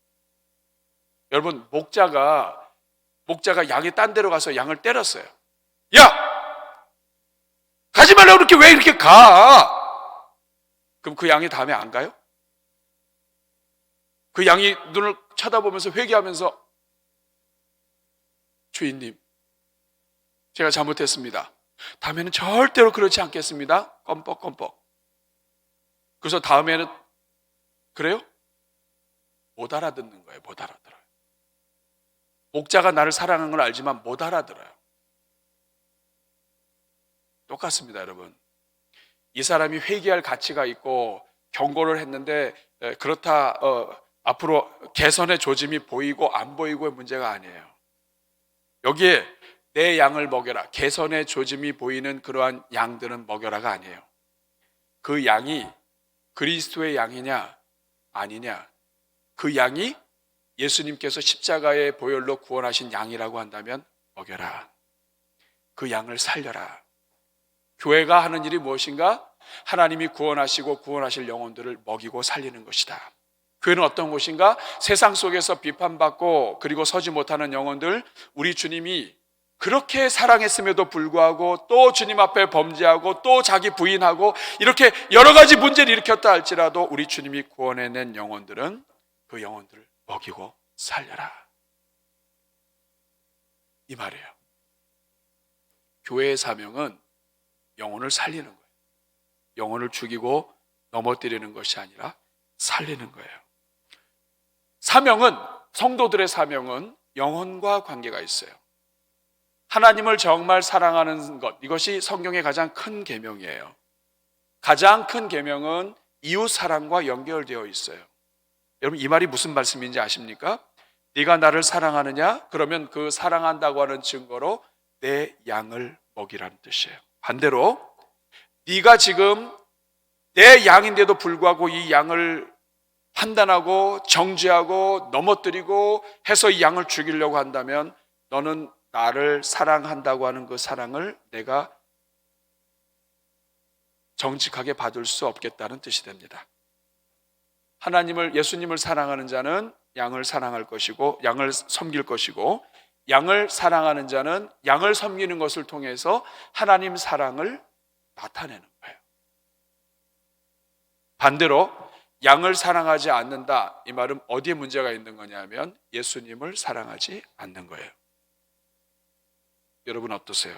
여러분 목자가 양이 딴 데로 가서 양을 때렸어요. 야! 가지 말라고 그렇게 왜 이렇게 가? 그럼 그 양이 다음에 안 가요? 그 양이 눈을 쳐다보면서 회개하면서 주인님 제가 잘못했습니다. 다음에는 절대로 그렇지 않겠습니다. 껌뻑껌뻑. 그래서 다음에는 그래요? 못 알아듣는 거예요. 못 알아들어요. 목자가 나를 사랑하는 걸 알지만 못 알아들어요. 똑같습니다, 여러분. 이 사람이 회개할 가치가 있고 경고를 했는데 그렇다 앞으로 개선의 조짐이 보이고 안 보이고의 문제가 아니에요. 여기에 내 양을 먹여라, 개선의 조짐이 보이는 그러한 양들은 먹여라가 아니에요. 그 양이 그리스도의 양이냐 아니냐, 그 양이 예수님께서 십자가의 보혈로 구원하신 양이라고 한다면 먹여라. 그 양을 살려라. 교회가 하는 일이 무엇인가? 하나님이 구원하시고 구원하실 영혼들을 먹이고 살리는 것이다. 교회는 어떤 곳인가? 세상 속에서 비판받고 그리고 서지 못하는 영혼들, 우리 주님이 그렇게 사랑했음에도 불구하고 또 주님 앞에 범죄하고 또 자기 부인하고 이렇게 여러 가지 문제를 일으켰다 할지라도 우리 주님이 구원해낸 영혼들은 그 영혼들을 먹이고 살려라, 이 말이에요. 교회의 사명은 영혼을 살리는 거예요. 영혼을 죽이고 넘어뜨리는 것이 아니라 살리는 거예요. 사명은, 성도들의 사명은 영혼과 관계가 있어요. 하나님을 정말 사랑하는 것, 이것이 성경의 가장 큰 계명이에요. 가장 큰 계명은 이웃 사랑과 연결되어 있어요. 여러분, 이 말이 무슨 말씀인지 아십니까? 네가 나를 사랑하느냐? 그러면 그 사랑한다고 하는 증거로 내 양을 먹이라는 뜻이에요. 반대로 네가 지금 내 양인데도 불구하고 이 양을 판단하고 정죄하고 넘어뜨리고 해서 이 양을 죽이려고 한다면 너는 나를 사랑한다고 하는 그 사랑을 내가 정직하게 받을 수 없겠다는 뜻이 됩니다. 하나님을, 예수님을 사랑하는 자는 양을 사랑할 것이고 양을 섬길 것이고, 양을 사랑하는 자는 양을 섬기는 것을 통해서 하나님 사랑을 나타내는 거예요. 반대로 양을 사랑하지 않는다, 이 말은 어디에 문제가 있는 거냐면 예수님을 사랑하지 않는 거예요. 여러분 어떠세요?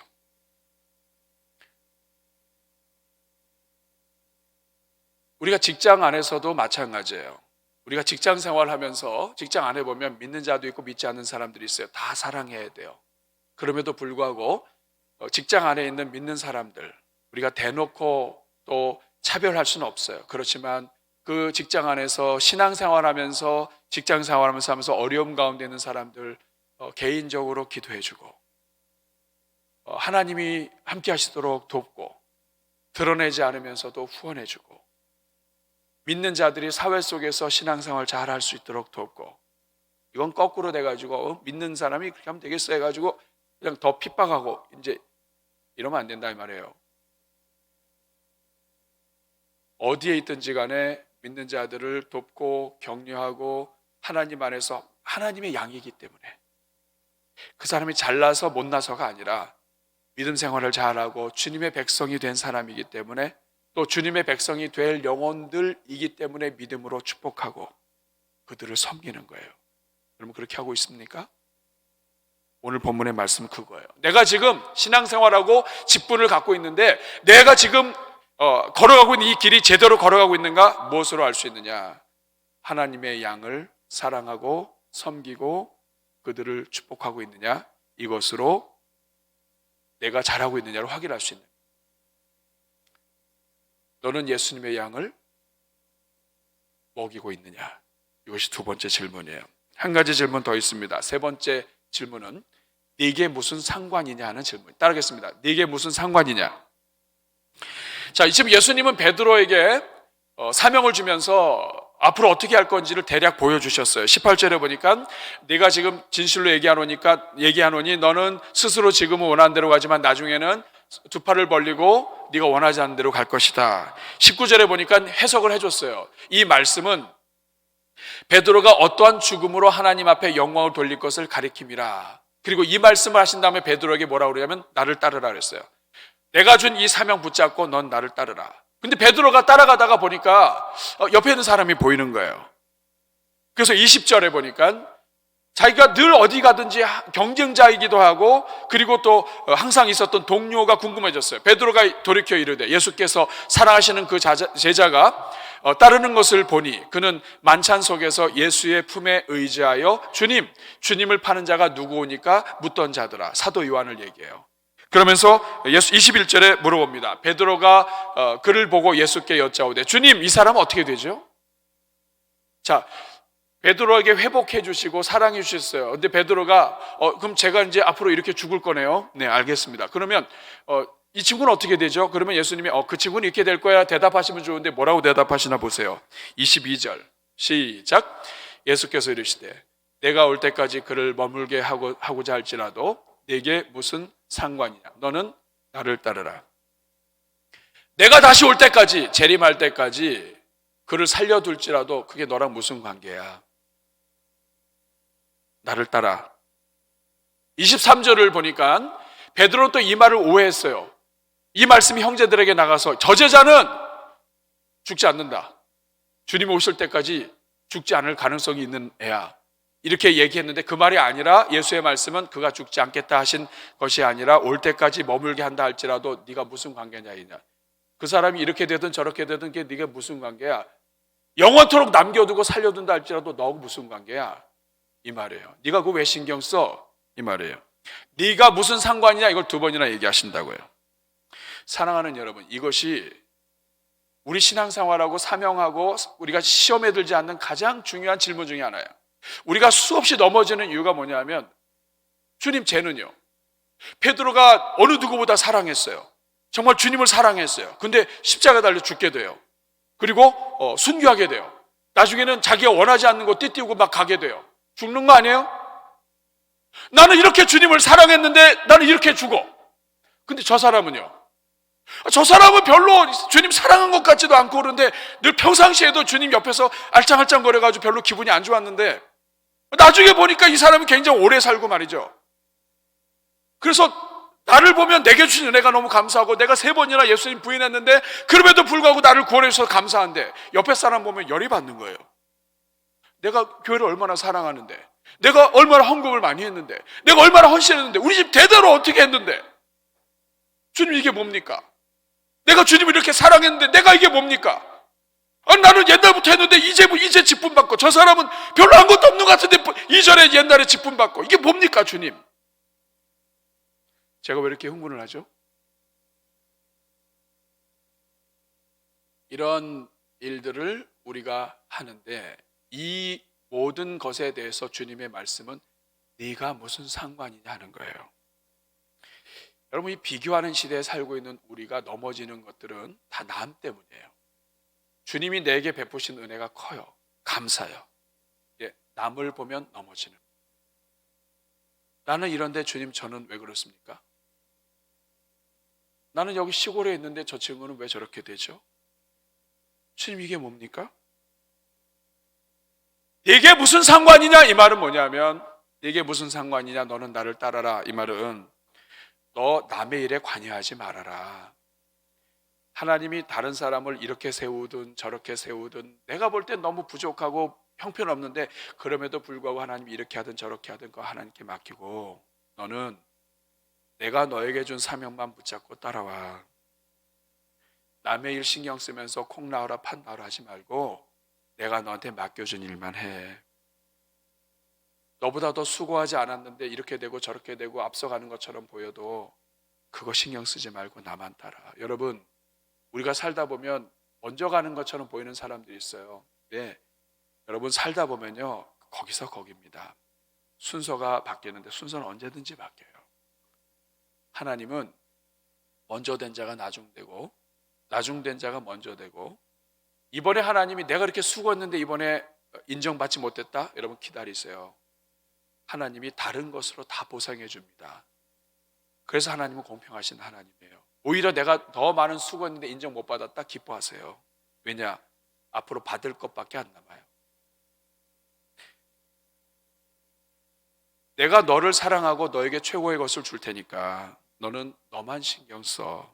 우리가 직장 안에서도 마찬가지예요. 우리가 직장 생활하면서 직장 안에 보면 믿는 자도 있고 믿지 않는 사람들이 있어요. 다 사랑해야 돼요. 그럼에도 불구하고 직장 안에 있는 믿는 사람들, 우리가 대놓고 또 차별할 수는 없어요. 그렇지만 그 직장 안에서 신앙생활하면서 직장생활하면서 어려움 가운데 있는 사람들 개인적으로 기도해주고 하나님이 함께 하시도록 돕고, 드러내지 않으면서도 후원해주고, 믿는 자들이 사회 속에서 신앙생활 잘 할 수 있도록 돕고, 이건 거꾸로 돼가지고 믿는 사람이 그렇게 하면 되겠어 해가지고 그냥 더 핍박하고 이제 이러면 안 된다 이 말이에요. 어디에 있든지 간에 믿는 자들을 돕고 격려하고, 하나님 안에서 하나님의 양이기 때문에 그 사람이 잘나서 못나서가 아니라 믿음 생활을 잘하고 주님의 백성이 된 사람이기 때문에, 또 주님의 백성이 될 영혼들이기 때문에 믿음으로 축복하고 그들을 섬기는 거예요. 여러분 그렇게 하고 있습니까? 오늘 본문의 말씀은 그거예요. 내가 지금 신앙생활하고 직분을 갖고 있는데 내가 지금 걸어가고 있는 이 길이 제대로 걸어가고 있는가? 무엇으로 알 수 있느냐? 하나님의 양을 사랑하고 섬기고 그들을 축복하고 있느냐? 이것으로 내가 잘하고 있느냐를 확인할 수 있는, 너는 예수님의 양을 먹이고 있느냐? 이것이 두 번째 질문이에요. 한 가지 질문 더 있습니다. 세 번째 질문은 네게 무슨 상관이냐 하는 질문. 따르겠습니다. 네게 무슨 상관이냐? 자, 지금 예수님은 베드로에게 사명을 주면서 앞으로 어떻게 할 건지를 대략 보여주셨어요. 18절에 보니까 네가 지금 진실로 얘기하노니 너는 스스로 지금은 원하는 대로 가지만 나중에는 두 팔을 벌리고 네가 원하지 않는 대로 갈 것이다. 19절에 보니까 해석을 해줬어요. 이 말씀은 베드로가 어떠한 죽음으로 하나님 앞에 영광을 돌릴 것을 가리킴이라. 그리고 이 말씀을 하신 다음에 베드로에게 뭐라고 그러냐면 나를 따르라 그랬어요. 내가 준 이 사명 붙잡고 넌 나를 따르라. 근데 베드로가 따라가다가 보니까 옆에 있는 사람이 보이는 거예요. 그래서 20절에 보니까 자기가 늘 어디 가든지 경쟁자이기도 하고, 그리고 또 항상 있었던 동료가 궁금해졌어요. 베드로가 돌이켜 이르되 예수께서 사랑하시는 그 제자가 따르는 것을 보니 그는 만찬 속에서 예수의 품에 의지하여 주님을 파는 자가 누구오니까 묻던 자더라. 사도 요한을 얘기해요. 그러면서 예수 21절에 물어봅니다. 베드로가 그를 보고 예수께 여짜오되 주님, 이 사람은 어떻게 되죠? 자, 베드로에게 회복해 주시고 사랑해 주셨어요. 근데 베드로가 그럼 제가 이제 앞으로 이렇게 죽을 거네요. 네, 알겠습니다. 그러면 이 친구는 어떻게 되죠? 그러면 예수님이 그 친구는 이렇게 될 거야 대답하시면 좋은데 뭐라고 대답하시나 보세요. 22절 시작. 예수께서 이르시되 내가 올 때까지 그를 머물게 하고자 할지라도 네게 무슨 상관이냐? 너는 나를 따르라. 내가 다시 올 때까지, 재림할 때까지 그를 살려둘지라도 그게 너랑 무슨 관계야? 나를 따라. 23절을 보니까 베드로는 또 이 말을 오해했어요. 이 말씀이 형제들에게 나가서 저 제자는 죽지 않는다. 주님 오실 때까지 죽지 않을 가능성이 있는 애야. 이렇게 얘기했는데 그 말이 아니라 예수의 말씀은 그가 죽지 않겠다 하신 것이 아니라 올 때까지 머물게 한다 할지라도 네가 무슨 관계냐 이냐. 그 사람이 이렇게 되든 저렇게 되든 그게 네가 무슨 관계야. 영원토록 남겨두고 살려둔다 할지라도 너하고 무슨 관계야. 이 말이에요. 네가 그거 왜 신경 써? 이 말이에요. 네가 무슨 상관이냐 이걸 두 번이나 얘기하신다고요. 사랑하는 여러분, 이것이 우리 신앙생활하고 사명하고 우리가 시험에 들지 않는 가장 중요한 질문 중에 하나예요. 우리가 수없이 넘어지는 이유가 뭐냐면 주님 쟤는요. 베드로가 어느 누구보다 사랑했어요. 정말 주님을 사랑했어요. 근데 십자가 달려 죽게 돼요. 그리고 순교하게 돼요. 나중에는 자기가 원하지 않는 거 띠띠우고 막 가게 돼요. 죽는 거 아니에요? 나는 이렇게 주님을 사랑했는데 나는 이렇게 죽어. 근데 저 사람은요? 저 사람은 별로 주님 사랑한 것 같지도 않고 그런데 늘 평상시에도 주님 옆에서 알짱알짱 거려가지고 별로 기분이 안 좋았는데 나중에 보니까 이 사람은 굉장히 오래 살고 말이죠. 그래서 나를 보면 내게 주신 은혜가 너무 감사하고 내가 3번이나 예수님 부인했는데 그럼에도 불구하고 나를 구원해 주셔서 감사한데 옆에 사람 보면 열이 받는 거예요. 내가 교회를 얼마나 사랑하는데, 내가 얼마나 헌금을 많이 했는데, 내가 얼마나 헌신했는데, 우리 집 대대로 어떻게 했는데 주님 이게 뭡니까? 내가 주님을 이렇게 사랑했는데 내가 이게 뭡니까? 나는 옛날부터 했는데 이제 직분 받고 저 사람은 별로 한 것도 없는 것 같은데 이전에 옛날에 직분 받고 이게 뭡니까 주님? 제가 왜 이렇게 흥분을 하죠? 이런 일들을 우리가 하는데 이 모든 것에 대해서 주님의 말씀은 네가 무슨 상관이냐 하는 거예요. 여러분, 이 비교하는 시대에 살고 있는 우리가 넘어지는 것들은 다 남 때문이에요. 주님이 내게 베푸신 은혜가 커요. 감사해요. 남을 보면 넘어지는. 나는 이런데 주님 저는 왜 그렇습니까? 나는 여기 시골에 있는데 저 친구는 왜 저렇게 되죠? 주님 이게 뭡니까? 네게 무슨 상관이냐 이 말은 뭐냐면 네게 무슨 상관이냐 너는 나를 따라라 이 말은 너 남의 일에 관여하지 말아라. 하나님이 다른 사람을 이렇게 세우든 저렇게 세우든 내가 볼 땐 너무 부족하고 형편없는데 그럼에도 불구하고 하나님이 이렇게 하든 저렇게 하든 그거 하나님께 맡기고 너는 내가 너에게 준 사명만 붙잡고 따라와. 남의 일 신경 쓰면서 콩 나오라 팥 나오라 하지 말고 내가 너한테 맡겨준 일만 해. 너보다 더 수고하지 않았는데 이렇게 되고 저렇게 되고 앞서가는 것처럼 보여도 그거 신경 쓰지 말고 나만 따라. 여러분, 우리가 살다 보면 먼저 가는 것처럼 보이는 사람들이 있어요. 네, 여러분 살다 보면요 거기서 거기입니다. 순서가 바뀌는데 순서는 언제든지 바뀌어요. 하나님은 먼저 된 자가 나중되고 나중된 자가 먼저 되고 이번에 하나님이 내가 이렇게 수고했는데 이번에 인정받지 못했다? 여러분 기다리세요. 하나님이 다른 것으로 다 보상해 줍니다. 그래서 하나님은 공평하신 하나님이에요. 오히려 내가 더 많은 수고했는데 인정 못 받았다? 기뻐하세요. 왜냐? 앞으로 받을 것밖에 안 남아요. 내가 너를 사랑하고 너에게 최고의 것을 줄 테니까 너는 너만 신경 써.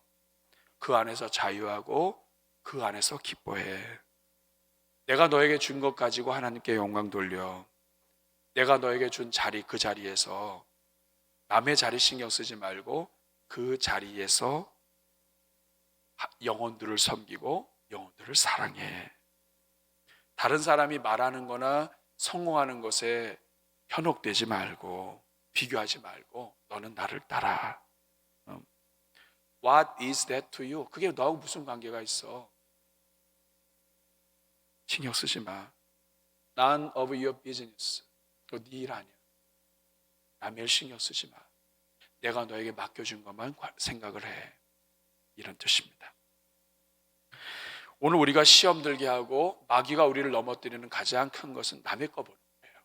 그 안에서 자유하고 그 안에서 기뻐해. 내가 너에게 준 것 가지고 하나님께 영광 돌려. 내가 너에게 준 자리 그 자리에서 남의 자리 신경 쓰지 말고 그 자리에서 영혼들을 섬기고 영혼들을 사랑해. 다른 사람이 말하는 거나 성공하는 것에 현혹되지 말고 비교하지 말고 너는 나를 따라. What is that to you? 그게 너하고 무슨 관계가 있어? 신경 쓰지 마. None of your business. 그거 네 일 아니야. 남의 일 신경 쓰지 마. 내가 너에게 맡겨준 것만 생각을 해. 이런 뜻입니다. 오늘 우리가 시험 들게 하고 마귀가 우리를 넘어뜨리는 가장 큰 것은 남의 거 보는 거예요.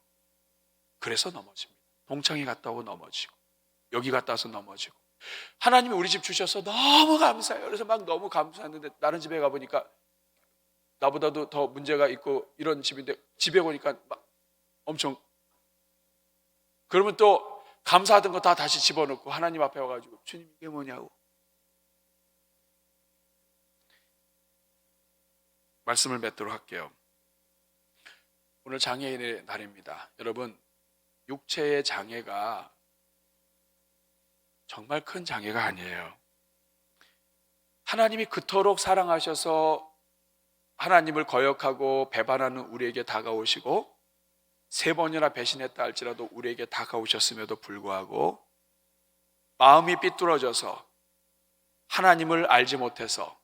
그래서 넘어집니다. 동창회 갔다 오고 넘어지고 여기 갔다 와서 넘어지고 하나님이 우리 집 주셔서 너무 감사해요. 그래서 막 너무 감사했는데 다른 집에 가보니까 나보다도 더 문제가 있고 이런 집인데 집에 오니까 막 엄청 그러면 또 감사하던 거 다 다시 집어넣고 하나님 앞에 와가지고 주님 이게 뭐냐고 말씀을 맺도록 할게요. 오늘 장애인의 날입니다. 여러분 육체의 장애가 정말 큰 장애가 아니에요. 하나님이 그토록 사랑하셔서 하나님을 거역하고 배반하는 우리에게 다가오시고 3번이나 배신했다 할지라도 우리에게 다가오셨음에도 불구하고 마음이 삐뚤어져서 하나님을 알지 못해서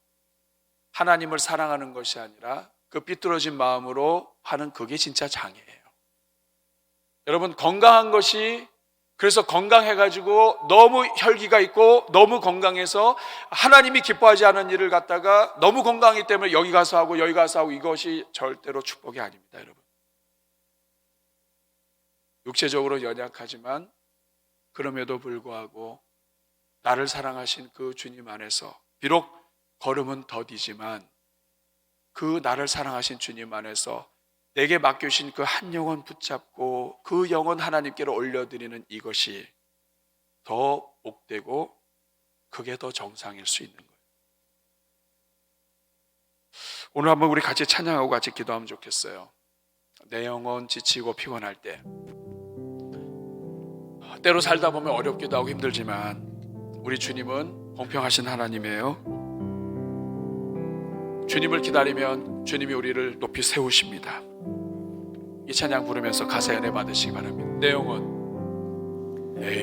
하나님을 사랑하는 것이 아니라 그 삐뚤어진 마음으로 하는 그게 진짜 장애예요. 여러분 건강한 것이 그래서 건강해가지고 너무 혈기가 있고 너무 건강해서 하나님이 기뻐하지 않은 일을 갖다가 너무 건강하기 때문에 여기 가서 하고 여기 가서 하고 이것이 절대로 축복이 아닙니다. 여러분 육체적으로 연약하지만 그럼에도 불구하고 나를 사랑하신 그 주님 안에서 비록 걸음은 더디지만 그 나를 사랑하신 주님 안에서 내게 맡겨주신 그 한 영혼 붙잡고 그 영혼 하나님께로 올려드리는 이것이 더 복되고 그게 더 정상일 수 있는 거예요. 오늘 한번 우리 같이 찬양하고 같이 기도하면 좋겠어요. 내 영혼 지치고 피곤할 때 때로 살다 보면 어렵기도 하고 힘들지만 우리 주님은 공평하신 하나님이에요. 주님을 기다리면 주님이 우리를 높이 세우십니다. 이 찬양 부르면서 가사 연애 받으시기 바랍니다. 내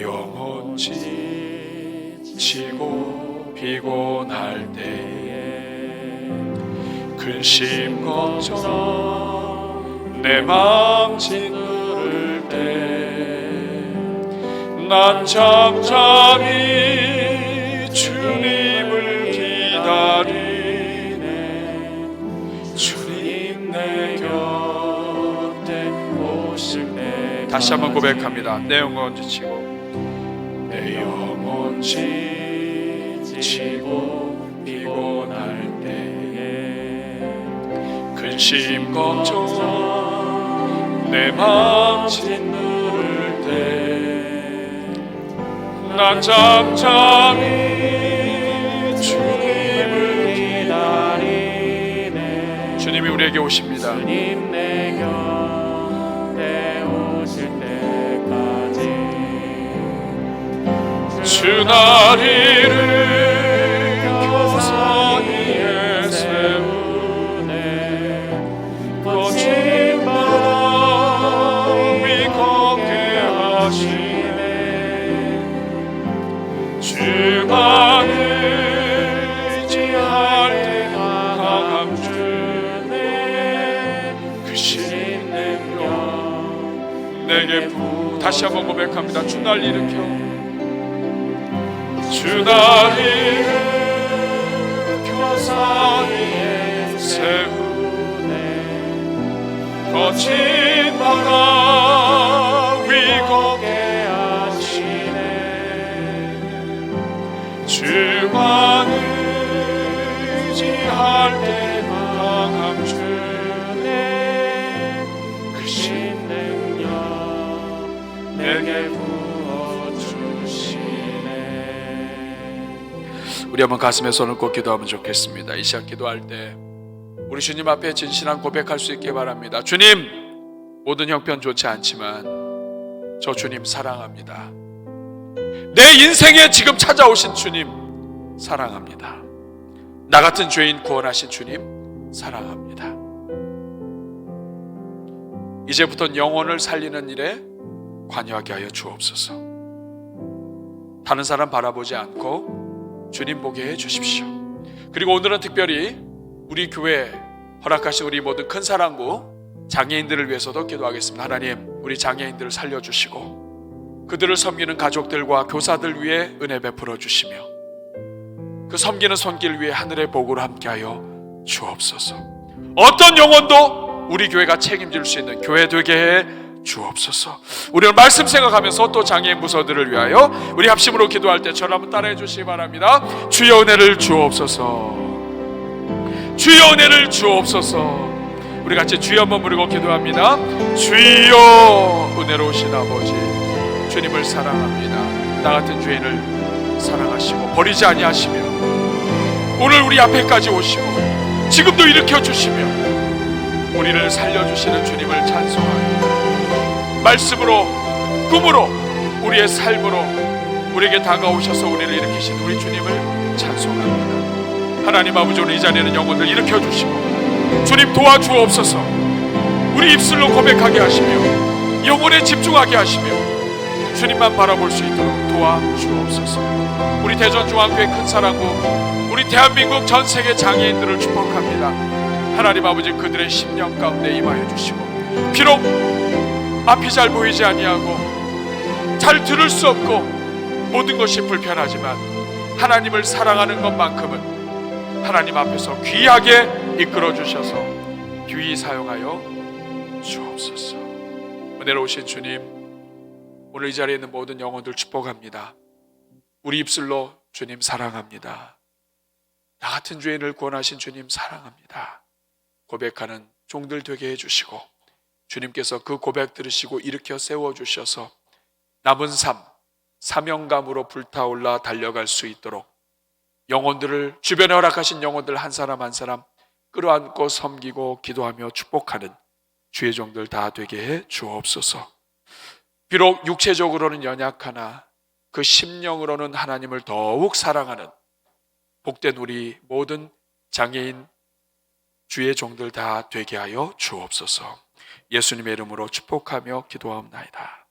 영혼 지치고 피곤할 때에 근심 걱정 내 마음 짓누를 때 난 잠잠히 주님을 기다리네. 주님 내 곁에 오실 때 다시 한번 고백합니다. 내 영혼 지치고 내 영혼 지치고 피곤할 때에 근심 걱정 내 마음 짓누를 때 난 잠잠히 주님을 기다리네. 주님이 우리에게 오십니다. 주님 내 곁에 오실 때까지 주 다리를 교사위에 세우네. 거친 바람 위 걷게 하시네. 주만 의지할 때 강함 주네. 크신 능력 내게 다시 한번 고백합니다. 주 날 일으켜 주 날 일으켜 산 위에 세우네. 거친 바람 위 걷게 주만 의지할 때 강함 주네. 크신 능력 내게 부어주시네. 우리 한번 가슴에 손을 꼭 기도하면 좋겠습니다. 이 시간 기도할 때 우리 주님 앞에 진실한 고백할 수 있게 바랍니다. 주님, 모든 형편 좋지 않지만 저 주님 사랑합니다. 내 인생에 지금 찾아오신 주님 사랑합니다. 나 같은 죄인 구원하신 주님 사랑합니다. 이제부터는 영혼을 살리는 일에 관여하게 하여 주옵소서. 다른 사람 바라보지 않고 주님 보게 해 주십시오. 그리고 오늘은 특별히 우리 교회 허락하신 우리 모든 큰 사랑부 장애인들을 위해서도 기도하겠습니다. 하나님, 우리 장애인들을 살려주시고 그들을 섬기는 가족들과 교사들 위해 은혜 베풀어 주시며 그 섬기는 손길 위에 하늘의 복으로 함께하여 주옵소서. 어떤 영혼도 우리 교회가 책임질 수 있는 교회 되게 해 주옵소서. 우리는 말씀 생각하면서 또 장애인 부서들을 위하여 우리 합심으로 기도할 때 저를 한번 따라해 주시기 바랍니다. 주여 은혜를 주옵소서. 주여 은혜를 주옵소서. 우리 같이 주여 한번 부르고 기도합니다. 주여 은혜로우신 아버지, 주님을 사랑합니다. 나 같은 죄인을 사랑하시고 버리지 아니하시며 오늘 우리 앞에까지 오시고 지금도 일으켜 주시며 우리를 살려주시는 주님을 찬송합니다. 말씀으로, 꿈으로, 우리의 삶으로 우리에게 다가오셔서 우리를 일으키신 우리 주님을 찬송합니다. 하나님 아버지, 오늘 이 자리에는 영혼들 일으켜 주시고 주님 도와주옵소서. 우리 입술로 고백하게 하시며 영혼에 집중하게 하시며 주님만 바라볼 수 있도록 도와주옵소서. 우리 대전중앙교회 큰사랑국, 우리 대한민국 전 세계 장애인들을 축복합니다. 하나님 아버지, 그들의 심령 가운데 임하여 주시고 비록 앞이 잘 보이지 아니하고 잘 들을 수 없고 모든 것이 불편하지만 하나님을 사랑하는 것만큼은 하나님 앞에서 귀하게 이끌어 주셔서 귀히 사용하여 주옵소서. 은혜로우신 주님, 오늘 이 자리에 있는 모든 영혼들 축복합니다. 우리 입술로 주님 사랑합니다. 나 같은 죄인을 구원하신 주님 사랑합니다 고백하는 종들 되게 해주시고 주님께서 그 고백 들으시고 일으켜 세워주셔서 남은 삶, 사명감으로 불타올라 달려갈 수 있도록 영혼들을, 주변에 허락하신 영혼들 한 사람 한 사람 끌어안고 섬기고 기도하며 축복하는 주의 종들 다 되게 해 주옵소서. 비록 육체적으로는 연약하나 그 심령으로는 하나님을 더욱 사랑하는 복된 우리 모든 장애인 주의 종들 다 되게 하여 주옵소서. 예수님의 이름으로 축복하며 기도하옵나이다.